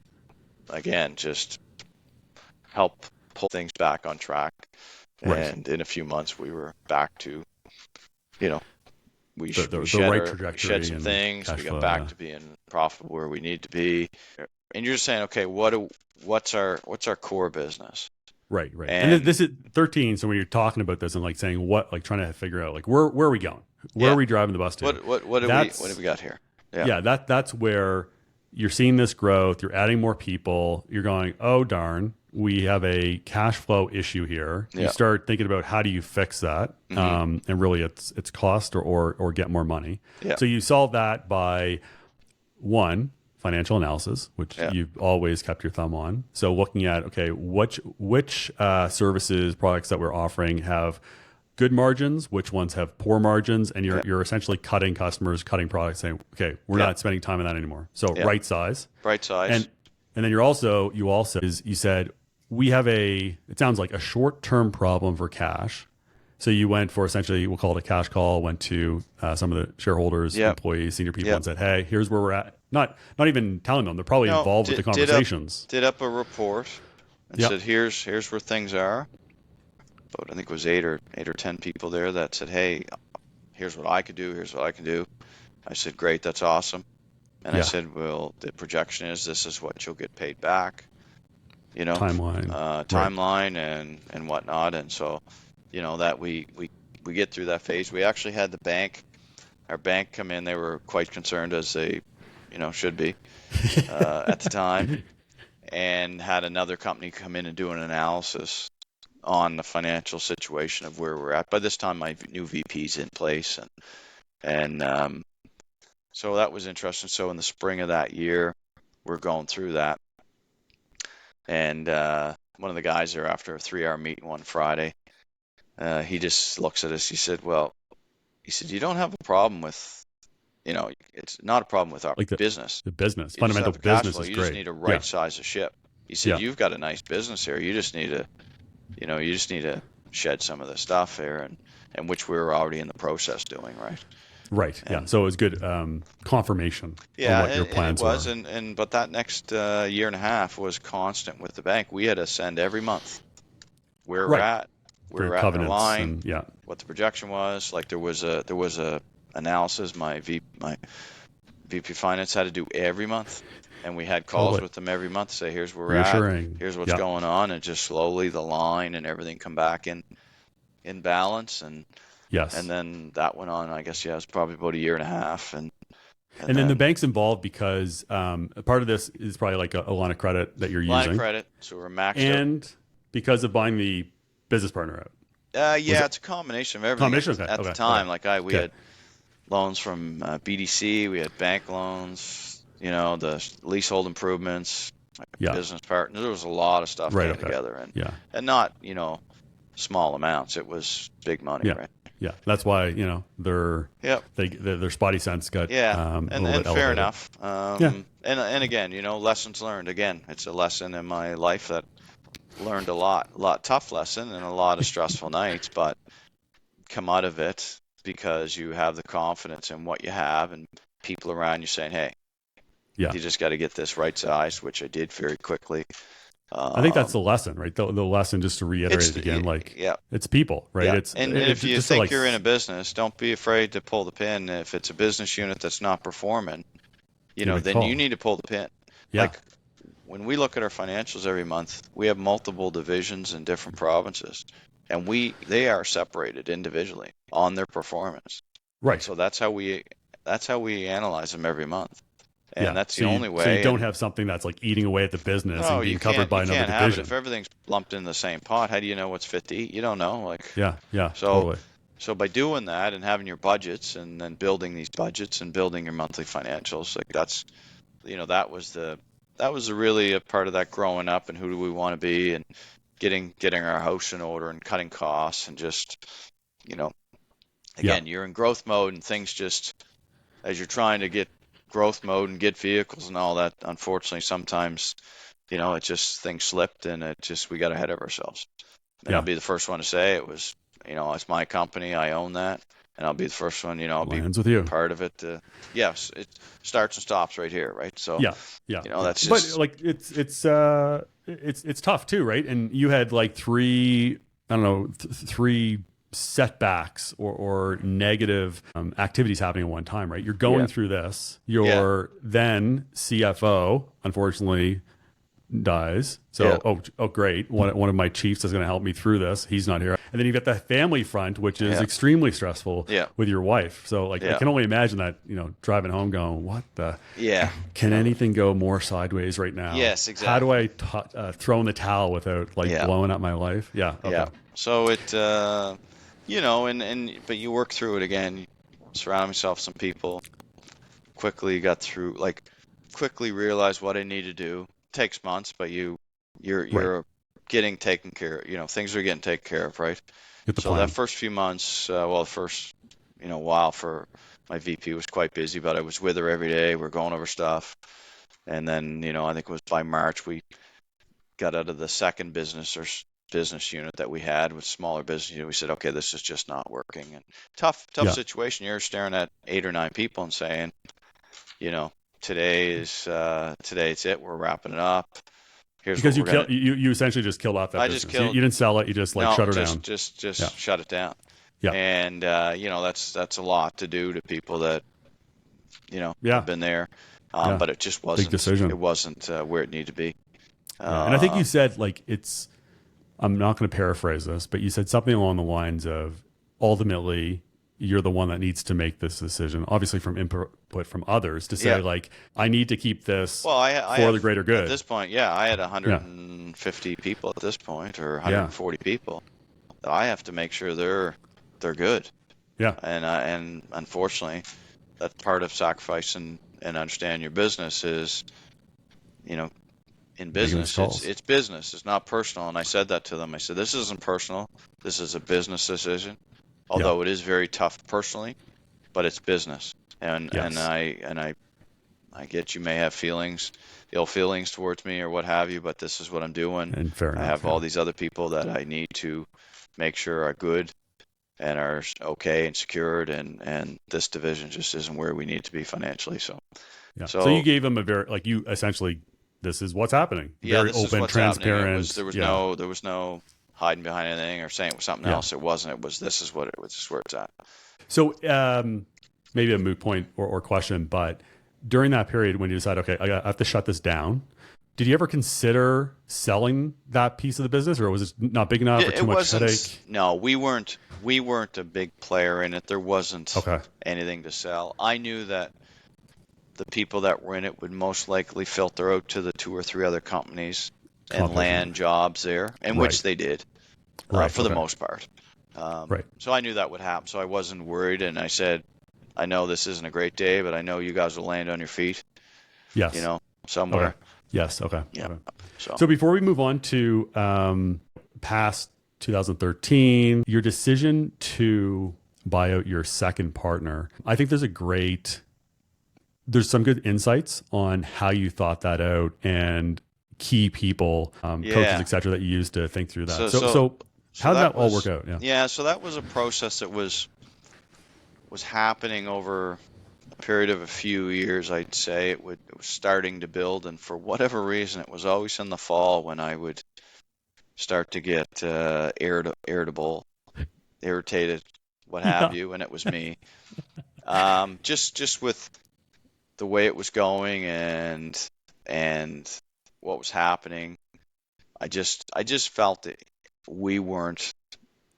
again just helped pull things back on track. right. And in a few months, we were back to, you know, we The right shed trajectory some and things. cash We got flow. back Yeah, to being profitable where we need to be. And you're just saying, okay, what's our core business? right, right. And And this is 13. So when you're talking about this and like saying what, like trying to figure out like where are we going? Where are yeah, we driving the bus to? what do That's we got here? Yeah, yeah, that's where you're seeing this growth. You're adding more people. You're going, oh darn, we have a cash flow issue here. You yeah, start thinking about how do you fix that, hmm and really it's cost or get more money. yeah, So you solve that by one financial analysis, which yeah, you've always kept your thumb on. So looking at okay, which services, products that we're offering have good margins, which ones have poor margins, and yeah, you're essentially cutting customers, cutting products, saying, okay, we're yeah, not spending time on that anymore. So yeah. right size, Right size. and then you said we have it sounds like a short term problem for cash. So you went for essentially we'll call it a cash call. Went to some of the shareholders, Yep, employees, senior people, yep. and said, hey, here's where we're at. Not even telling them, they're probably No, involved with the conversations. did up a report and Yep. said, here's where things are. But I think it was eight or 10 people there that said, hey, here's what I could do. Here's what I can do. I said, great, that's awesome. And I Yeah. said, well, the projection is this is what you'll get paid back, you know, Timeline. Right. timeline and whatnot. And so, that we get through that phase. We actually had our bank come in. They were quite concerned as they, should be at the time, and had another company come in and do an analysis on the financial situation of where we're at. By this time, my new VP's in place, and so that was interesting. So in the spring of that year, we're going through that, and one of the guys there after a 3-hour meeting one Friday, he just looks at us. He said, "Well," he said, "you don't have a problem with, it's not a problem with our Like business. the business, You just fundamental have a cash business flow. is You just great. need to Yeah. right size the ship." He said, Yeah. "You've got a nice business here. You just need to, shed some of the stuff there," and which we were already in the process doing, right? Right. Yeah. And So it was good confirmation on yeah, what your and it plans was, were. but that next year and a half was constant with the bank. We had to send every month where Right. where For your we're at in our covenants line, and yeah. what the projection was. Like there was a analysis my VP Finance had to do every month, and we had calls Totally. with them every month to say, here's where we're at, Reassuring. here's what's Yeah. going on, and just slowly the line and everything come back in in balance, and Yes. then that went on. I guess it was probably about a year and a half, and And then the then bank's involved because part of this is probably like a line of credit that you're line of using, credit, so we're maxed out. and because of buying the business partner out. Was Yeah, it it's a combination of everything combination? Okay. at the Okay. time. Okay. Like we Okay. had loans from BDC, we had bank loans, the leasehold improvements, Yeah. business partner. There was a lot of stuff Right. came Okay. together, Yeah. and not small amounts. It was big money, Yeah. right? Yeah. That's why Yep. their spotty sense got Yeah, a little and bit fair elevated. enough. Yeah. And again, lessons learned. Again, it's a lesson in my life that learned a lot tough lesson and a lot of stressful nights, but come out of it because you have the confidence in what you have and people around you saying, "Hey, Yeah. you just got to get this right sized," which I did very quickly. I think that's Um, the lesson, right? The lesson, just to reiterate it's it again, like yeah, it's people, right? yeah. It's And it, if you just to think like you're in a business, don't be afraid to pull the pin. If it's a business unit that's not performing, you make the then you call. need to pull the pin. Yeah. Like when we look at our financials every month, we have multiple divisions in different provinces, and they are separated individually on their performance. And Right. so that's how we analyze them every month. And Yeah. that's the So you only so you way. don't And have something that's like eating away at the business no, and you being covered can't you by another can't have it if division. everything's lumped in the same pot. How do you know what's fit to eat? You don't know. Like Yeah. Yeah. so Totally. so by doing that and having your budgets and then building these budgets and building your monthly financials, like that was really a part of that growing up and who do we want to be and getting our house in order and cutting costs and just you know Yeah. again, you're in growth mode and things just as you're trying to get growth mode and get vehicles and all that, unfortunately sometimes it just things slipped and we got ahead of ourselves. And I'll Yeah. be the first one to say it was, it's my company, I own that, and I'll be the first one, I'll be Lands with you. part of it. Yes, it starts and stops right here, right? So Yeah. Yeah. Yeah. that's But just like it's tough too, right? And you had like three, I don't know, three setbacks or negative activities happening at one time, right? You're going yeah, through this. yeah, Your then CFO, unfortunately, dies. yeah, So, great. One of my chiefs is going to help me through this. He's not here. And then you get the family front, which is yeah, extremely stressful yeah, with your wife. So, like, I yeah, can only imagine that, driving home going, what the, yeah. can anything go more sideways right now? Yes, How do exactly. I throw in the towel without like Yeah, blowing up my life? Yeah. yeah. Okay. So but you work through it again. Surround myself with some people. Quickly got through, like, quickly realized what I need to do. Takes months, but you're Right. you're getting taken care of. Things are getting taken care of, right? Get the So that plan. first few months, well, the first while for my VP was quite busy, but I was with her every day. We're going over stuff, and then I think it was by March we got out of the second business unit that we had with smaller business unit. We said, okay, this is just not working, and tough Yeah. situation. You're staring at 8 or 9 people and saying, you know, today it's it. We're wrapping it up. Here's what Because we're gonna. you essentially just killed off that I just business. You killed. didn't sell it. You just like No, shut her just down. just Yeah. just shut it down. Yeah. And that's a lot to do to people that have Yeah. been there, Yeah. but it just Big wasn't. It decision. wasn't where it needed to be. Yeah. And I think you Um, said like I'm not going to paraphrase this, but you said something along the lines of ultimately you're the one that needs to make this decision, obviously from input from others to say yeah. like, I need to keep this Well, I for the have greater at good. this point, yeah, I had Yeah. 150 people at this point, or Yeah. 140 people. I have to make sure they're good, Yeah. and unfortunately, that's part of sacrifice and understanding your business is, you know, in Making those business, it's calls. it's business. It's not personal. And I said that to them. I said, this isn't personal. This is a business decision. Yeah. Although it is very tough personally, but it's business. And Yes. I get you may have ill feelings towards me or what have you, but this is what I'm doing. And fair I enough. have Yeah. all these other people that I need to make sure are good and are okay and secured, and this division just isn't where we need to be financially. So, Yeah. So you so gave them a very, like you essentially, this is what's happening. yeah, Very this is open, what's happening. transparent. Yeah. There was no hiding behind anything or saying it was something Yeah. else. It wasn't. It was this is what it was. This is where it's at. So maybe a moot point or question, but during that period when you decide, okay, I have to shut this down, Did you ever consider selling that piece of the business, or was it not big enough or too It much wasn't. headache? No, we weren't a big player in it. There wasn't Okay. anything to sell. I knew that the people that were in it would most likely filter out to the two or three other companies and Competition. land jobs there, and Right. which they did Right. for the Okay. most part. Right. So I knew that would happen. So I wasn't worried, and I said, I know this isn't a great day, but I know you guys will land on your feet, you Yes. know, Okay. somewhere. Yes. Okay. Yeah. Okay. So So before we move on to past 2013, your decision to buy out your second partner, I think there's some good insights on how you thought that out and key people, coaches, yeah. etc., that you used to think through that. So So, so so so how did that that all work was out? Yeah. yeah. So that was a process that was happening over a period of a few years. I'd say it was starting to build, and for whatever reason, it was always in the fall when I would start to get irritable, irritated, what have Yeah. you, and it was me. Just with the way it was going and what was happening, I just felt that we weren't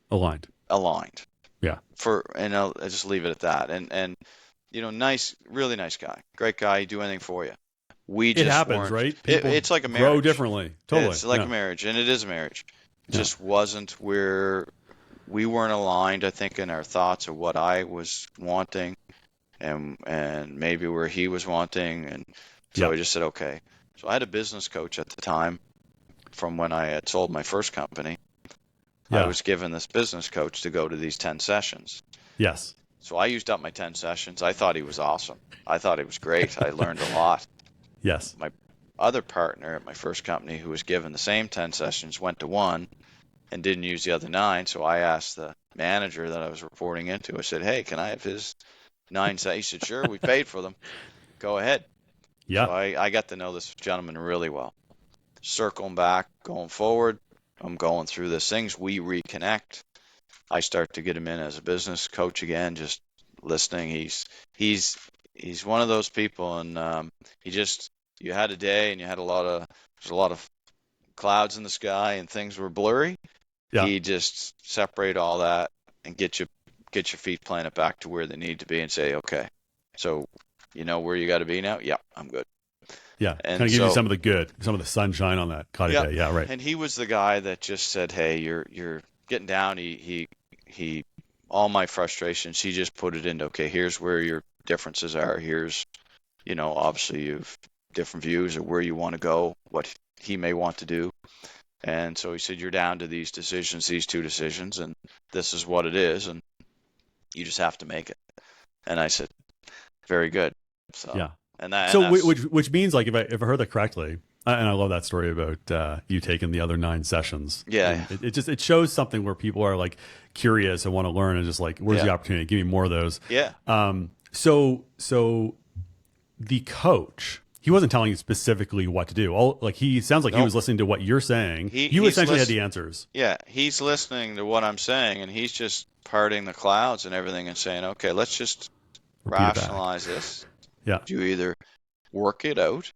Aligned. aligned. Yeah. And I'll just leave it at that. And nice, really nice guy, great guy, he'd do anything for you. We It just happens, weren't. right? People It's like a grow marriage. differently. Totally. It's like a Yeah. marriage, and it is a marriage. It Yeah. just wasn't where we weren't aligned, I think, in our thoughts of what I was wanting and maybe where he was wanting. And so Yeah. I just said, okay. So I had a business coach at the time from when I had sold my first company. I Yeah. was given this business coach to go to these 10 sessions. Yes. So I used up my 10 sessions. I thought he was awesome. I thought he was great. I learned a lot. Yes. My other partner at my first company, who was given the same 10 sessions, went to one and didn't use the other nine. So I asked the manager that I was reporting into, I said, hey, can I have his 9 sessions? He said, sure, we paid for them. Go ahead. So Yeah. I got to know this gentleman really well. Circling back, going forward, I'm going through this things. We reconnect. I start to get him in as a business coach again, just listening. He's one of those people, and you had a day and you had there's a lot of clouds in the sky and things were blurry. Yeah. He just separate all that and get your feet planted back to where they need to be and say, okay, so you know where you got to be now? Yeah, I'm good. Yeah. Kind And of give you so, some of the good, some of the sunshine on that cloudy yeah, day. Yeah. Right. and he was the guy that just said, hey, you're getting down. He all my frustrations, he just put it into, okay, here's where your differences are. Here's, obviously you've different views of where you want to go, what he may want to do. And so he said, you're down to these decisions, these two decisions, and this is what it is, and you just have to make it. And I said, very good. So, Yeah. and that, and So that's, which means, like, if I heard that correctly, and I love that story about you taking the other 9 sessions. yeah, And it shows something where people are like curious and want to learn and just like, where's yeah, the opportunity? Give me more of those. yeah. So the coach, he wasn't telling you specifically what to do. He sounds like he Nope. was listening to what you're saying. You He's essentially had the answers. Yeah, he's listening to what I'm saying, and he's just parting the clouds and everything and saying, okay, let's just Repeat it back. rationalize this. Yeah. You either work it out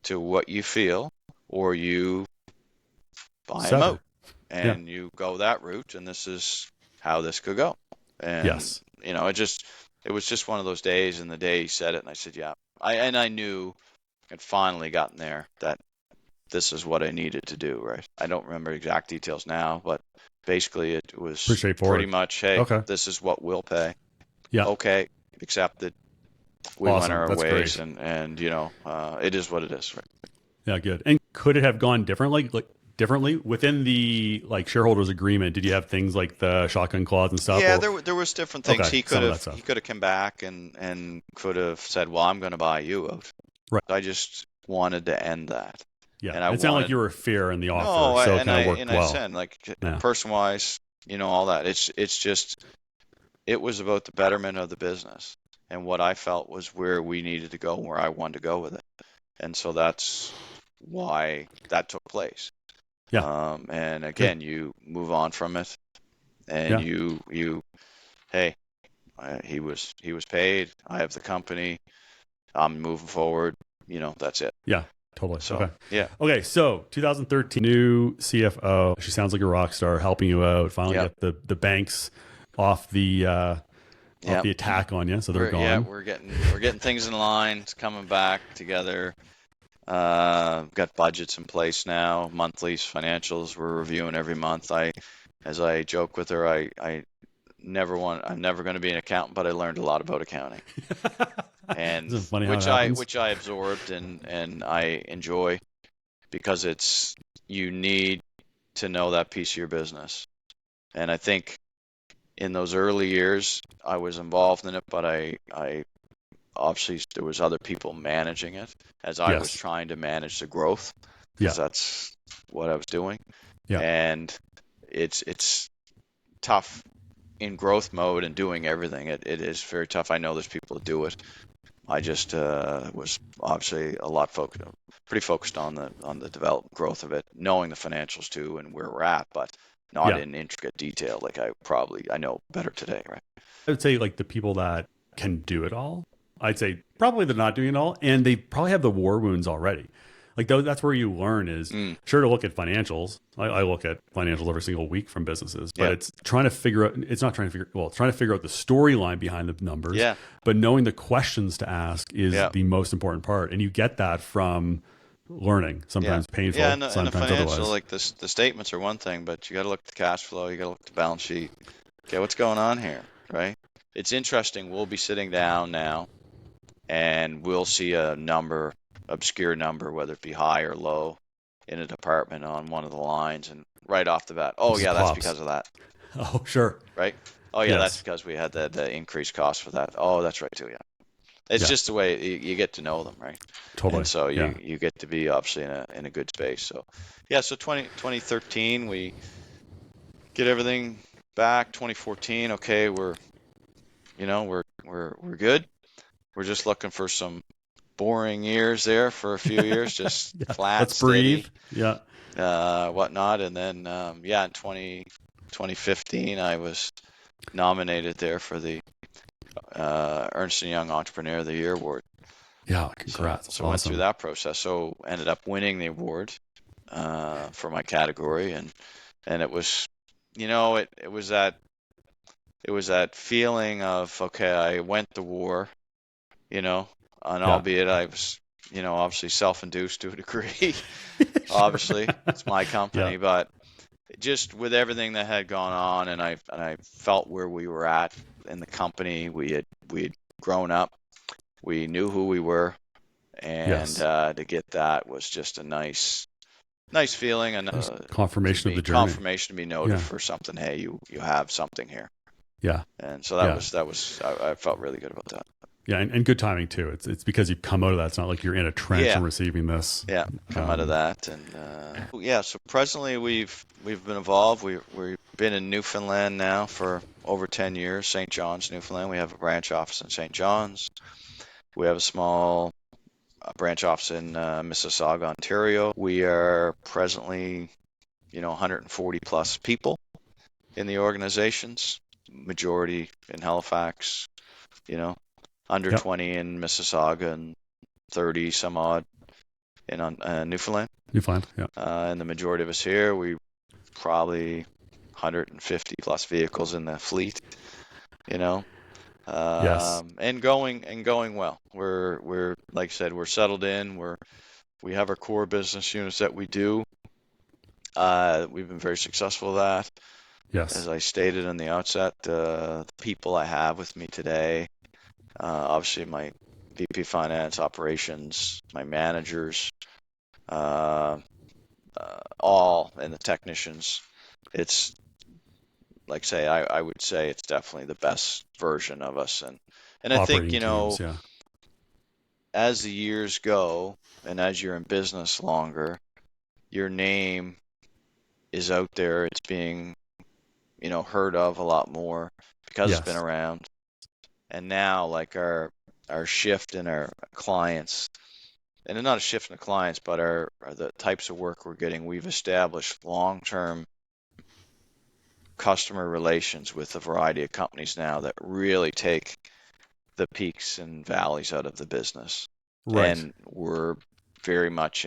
to what you feel, or you buy them Sever. out, and you go that route, and this is how this could go. And Yes. it was just one of those days, and the day he said it, and I said, yeah. I knew I'd finally gotten there, that this is what I needed to do, right? I don't remember exact details now, but basically it was Pretty straightforward. pretty much, hey, Okay. this is what we'll pay. Yeah. Okay, accepted. We Awesome. went our That's ways, great. and it is what it is, right? Yeah, good. And could it have gone differently? Like differently within the shareholders agreement? Did you have things like the shotgun clause and stuff? Yeah, Or, there was different things. okay, He some could of that have stuff. come back and could have said, well, I'm going to buy you out. Right. I just wanted to end that. Yeah. And I It sounded like wanted, you were fair in the offer, no, so it and kind I of worked and well. I said, like, Yeah. person wise, all that. It's just, it was about the betterment of the business and what I felt was where we needed to go and where I wanted to go with it. And so that's why that took place. Yeah. And again, you move on from it, and Yeah. hey, he was paid. I have the company. I'm moving forward. That's it. Yeah. Totally. So Okay. yeah, Okay. So 2013, new CFO. She sounds like a rock star, helping you out. Finally yep, get the banks off the yep. attack on you, so they're gone. We're getting things in line. It's coming back together. Got budgets in place now, monthlies, financials. We're reviewing every month. As I joke with her, I'm never going to be an accountant, but I learned a lot about accounting, and Isn't it funny how it happens? which I absorbed and I enjoy because you need to know that piece of your business. And I think in those early years, I was involved in it, but I obviously there was other people managing it as I was Yes. trying to manage the growth Yeah. because that's what I was doing. Yeah. And it's tough in growth mode and doing everything. It is very tough. I know there's people that do it. I just was obviously pretty focused on the development growth of it, knowing the financials too and where we're at, but not Yeah. in intricate detail like I know better today, right? I would say like the people that can do it all, I'd say probably they're not doing it all, and they probably have the war wounds already. Like that's where you learn is sure to look at financials. I look at financials every single week from businesses, but Yeah. it's trying to figure out. It's not trying to figure. Well, it's trying to figure out the storyline behind the numbers. Yeah. But knowing the questions to ask is Yeah. the most important part, and you get that from learning. Sometimes painful, Yeah, and the sometimes financial, otherwise. like the statements are one thing, but you got to look at the cash flow, you got to look at the balance sheet. Okay, what's going on here, right? It's interesting. We'll be sitting down now, and we'll see a number, obscure number, whether it be high or low, in a department on one of the lines, and right off the bat, oh Just yeah, that's pops. because of that, Oh, sure. right? Oh yeah, that's Yes. because we had the increased cost for that. Oh, that's right too. Yeah, it's Yeah. just the way you get to know them, right? Totally. And so Yeah. you get to be obviously in a good space. So yeah, so 2013 we get everything back. 2014, okay, we're good. We're just looking for some boring years there for a few years, just Yeah. flat, Let's steady, breathe. Yeah. whatnot. And then in 2015 I was nominated there for the Ernst Young Entrepreneur of the Year award. Yeah. Congrats. So went through that process. So ended up winning the award for my category, and it was, it was that feeling of, okay, I went to war, and albeit I was, obviously self-induced to a degree. Sure. Obviously, it's my company, Yeah. but just with everything that had gone on, and I felt where we were at in the company, we had grown up, we knew who we were, and Yes. to get that was just a nice feeling, and Confirmation of the journey. confirmation to be noted for something. Hey, you have something here. Yeah. And so that was I felt really good about that. Yeah, and good timing too. It's because you've come out of that. It's not like you're in a trench and receiving this. Yeah, come out of that, and so presently we've been involved. We've been in Newfoundland now for over 10 years. St. John's, Newfoundland. We have a branch office in St. John's. We have a small branch office in Mississauga, Ontario. We are presently, 140 plus people in the organizations. Majority in Halifax, under 20 in Mississauga, and 30 some odd in Newfoundland. Newfoundland, yeah. And the majority of us here, we probably 150 plus vehicles in the fleet, Yes. and going well. We're like I said, we're settled in. We have our core business units that we do. We've been very successful with that. Yes. As I stated in the outset, the people I have with me today, obviously my VP Finance, Operations, my managers, all, and the technicians. It's like say, I would say it's definitely the best version of us, and I think teams, yeah. as the years go and as you're in business longer, your name is out there. It's being heard of a lot more because it's been around. And now, like our shift in our clients, and not a shift in the clients, but our the types of work we're getting, we've established long-term customer relations with a variety of companies now that really take the peaks and valleys out of the business. Right. And we're very much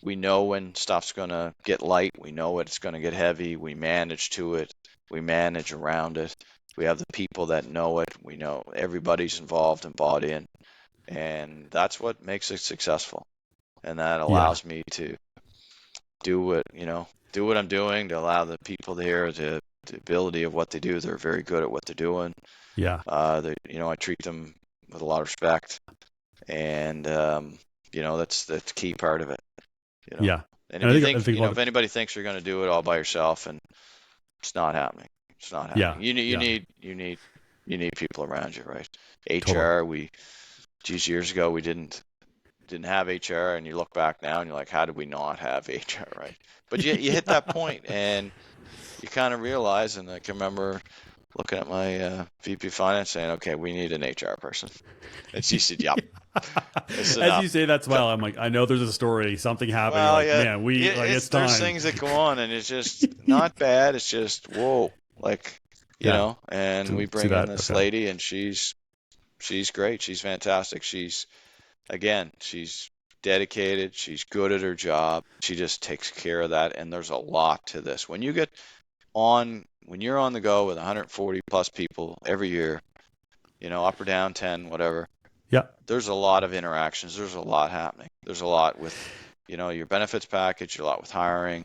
we know when stuff's going to get light. We know when it's going to get heavy. We manage to it. We manage around it. We have the people that know it. We know everybody's involved and bought in. And that's what makes it successful. And that allows me to do what I'm doing, to allow the people there the ability of what they do. They're very good at what they're doing. Yeah. I treat them with a lot of respect, and that's the key part of it. Yeah. And if anybody thinks you're going to do it all by yourself, and it's not happening. It's not happening. You need people around you, right? HR, years ago we didn't have HR, and you look back now and you're like, how did we not have HR, right? But you hit that point, and you kind of realize, and I can remember looking at my VP of Finance saying, okay, we need an HR person. And she said, yep. As you say that smile, I'm like, I know there's a story, something happening. Well, man, it's time. There's things that go on, and it's just not bad. It's just, whoa, and we bring in this lady, and she's great. She's fantastic. She's dedicated. She's good at her job. She just takes care of that. And there's a lot to this. When you're on the go with 140 plus people every year, up or down 10, whatever. Yeah. There's a lot of interactions. There's a lot happening. There's a lot with, your benefits package, a lot with hiring,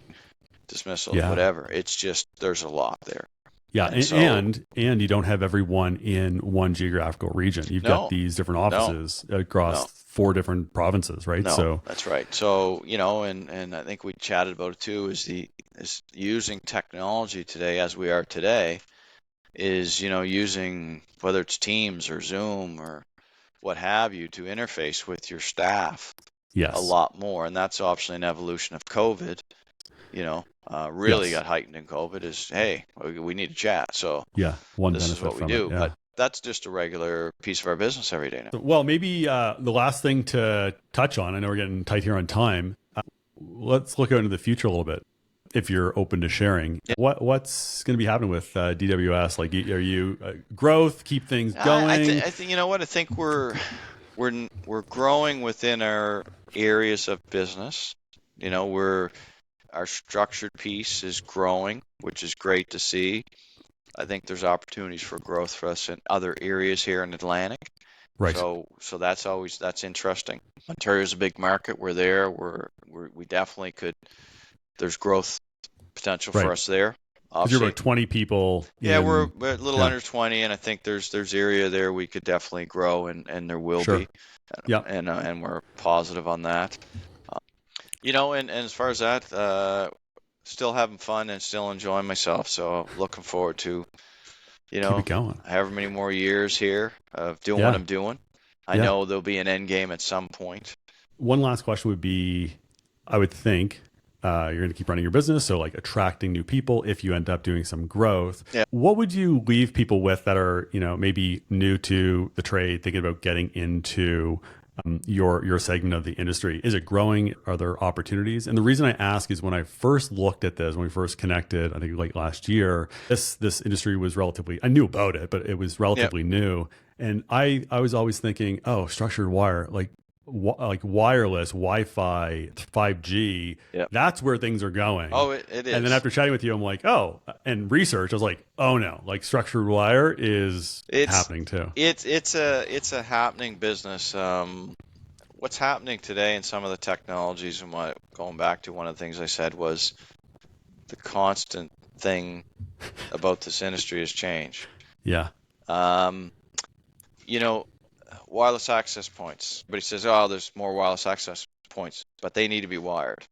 dismissal, whatever. It's just, there's a lot there. Yeah, and you don't have everyone in one geographical region. You've got these different offices across 4 different provinces, right? So that's right. So, and I think we chatted about it too, is using technology today as we are today is, using whether it's Teams or Zoom or what have you to interface with your staff a lot more. And that's obviously an evolution of COVID. Really got heightened in COVID is, hey, we need to chat. So this is what we do. But that's just a regular piece of our business every day now. Well, maybe the last thing to touch on, I know we're getting tight here on time. Let's look out into the future a little bit. If you're open to sharing, what's going to be happening with DWS? Like, are you growth, keep things going? I think I think we're growing within our areas of business. Our structured piece is growing, which is great to see. I think there's opportunities for growth for us in other areas here in Atlantic. Right. So that's interesting. Ontario's a big market. We're there. We definitely could. There's growth potential for us there. You're about 20 people. We're a little under 20, and I think there's area there we could definitely grow, and there will be. Yeah. And we're positive on that. And as far as that, still having fun and still enjoying myself. So looking forward to, keep it going. however many more years here of doing what I'm doing. I know there'll be an end game at some point. One last question would be, I would think you're going to keep running your business. So like attracting new people, if you end up doing some growth, what would you leave people with that are, maybe new to the trade, thinking about getting into your segment of the industry? Is it growing? Are there opportunities? And the reason I ask is when I first looked at this, when we first connected, I think late last year, this industry was I knew about it, but it was relatively new. And I was always thinking, structured wire, like wireless, Wi-Fi, 5G, that's where things are going. Oh, it is. And then after chatting with you, I'm like, and research, I was like, oh no, like structured wire is happening too. It's a happening business. What's happening today in some of the technologies, and going back to one of the things I said was the constant thing about this industry is change. Yeah. Wireless access points. Everybody says, there's more wireless access points, but they need to be wired.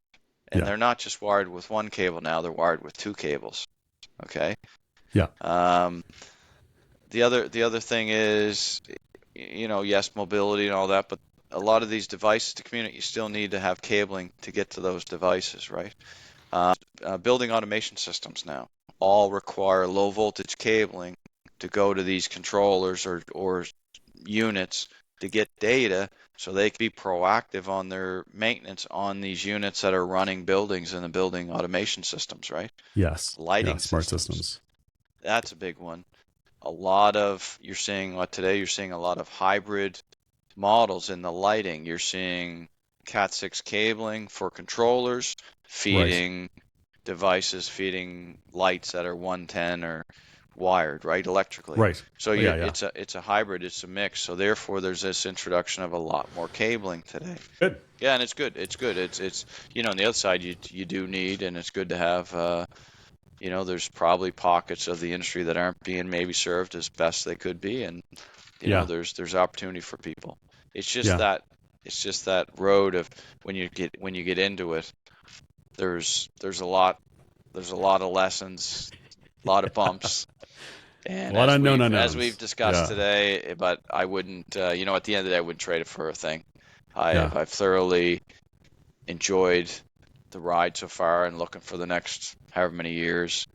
And they're not just wired with one cable now, they're wired with 2 cables. Okay? Yeah. The other thing is, yes, mobility and all that, but a lot of these devices to communicate, you still need to have cabling to get to those devices, right? Building automation systems now all require low voltage cabling to go to these controllers or units to get data so they can be proactive on their maintenance on these units that are running buildings and the building automation systems, right? Yes. Lighting smart systems. That's a big one. You're seeing a lot of hybrid models in the lighting. You're seeing Cat6 cabling for controllers, feeding devices, feeding lights that are 110 or wired, right, electrically. Right. So it's a hybrid, it's a mix. So therefore, there's this introduction of a lot more cabling today. Good. Yeah, and it's good. It's good. It's on the other side, you do need, and it's good to have. There's probably pockets of the industry that aren't being maybe served as best they could be, and there's opportunity for people. It's just that road of when you get into it, there's a lot of lessons, a lot of bumps, and a lot of unknown unknowns, as we've discussed today. But I wouldn't, at the end of the day, I wouldn't trade it for a thing. I've thoroughly enjoyed the ride so far, and looking for the next however many years,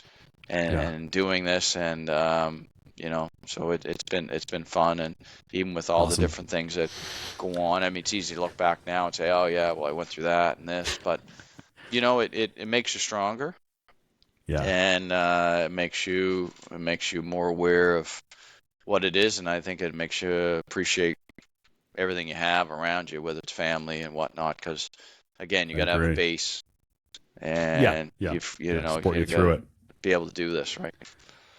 and doing this, and so it's been fun, and even with all the different things that go on. I mean, it's easy to look back now and say, oh yeah, well, I went through that and this, but it makes you stronger. Yeah. And it makes you more aware of what it is, and I think it makes you appreciate everything you have around you, whether it's family and whatnot, because again, you got to have a base, and you support you through it, be able to do this, right?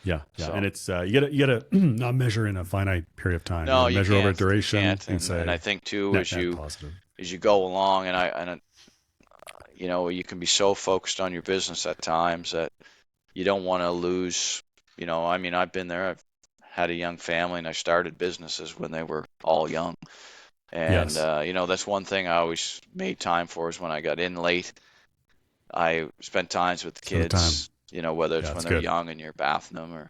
Yeah. And it's you gotta not measure in a finite period of time. No, you measure can't, over duration. You can't. And I think too, as you go along, and you can be so focused on your business at times that you don't want to lose. I mean, I've been there. I've had a young family, and I started businesses when they were all young. And that's one thing I always made time for, is when I got in late, I spent times with the kids. Whether it's when they're young in your bathroom, or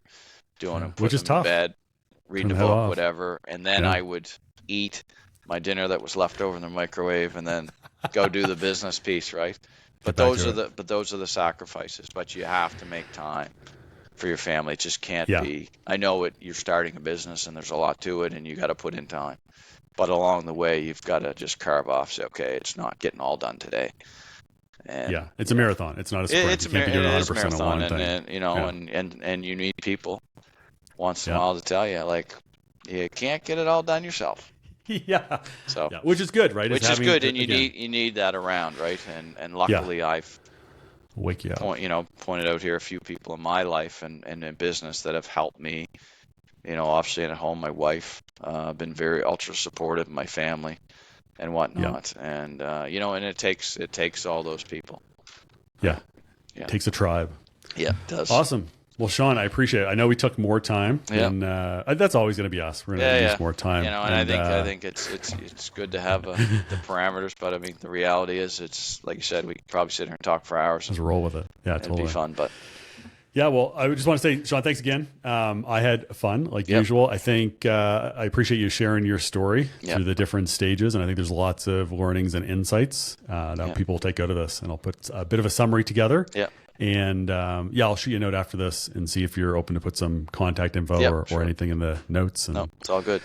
doing them, which is them tough. In bed, reading a book, whatever, and then I would eat my dinner that was left over in the microwave, and then go do the business piece, right? But those are the sacrifices. But you have to make time for your family. It just can't be. I know you're starting a business, and there's a lot to it, and you got to put in time. But along the way, you've got to just carve off. Say, okay, it's not getting all done today. And, it's a marathon. It's not a sprint. It's you can't be doing 100% of one thing. And you need people once in a while to tell you, like, you can't get it all done yourself. So which is good, right? Which is good, and you need that around, right? And luckily, I've wake you up. Pointed out here a few people in my life and in business that have helped me. Obviously at home, my wife been very ultra supportive of my family and whatnot, and and it takes all those people. It takes a tribe. Yeah, it does. Awesome. Well, Shawn, I appreciate it. I know we took more time, and that's always going to be us. We're going to use more time. And I think it's good to have the parameters, but I mean, the reality is, it's like you said, we could probably sit here and talk for hours. Just roll with it. Yeah, totally. It'd be fun, but. Yeah, well, I just want to say, Shawn, thanks again. I had fun, like usual. I think I appreciate you sharing your story through the different stages, and I think there's lots of learnings and insights that people will take out of this. And I'll put a bit of a summary together. Yeah. And I'll shoot you a note after this and see if you're open to put some contact info or anything in the notes. And, no, it's all good.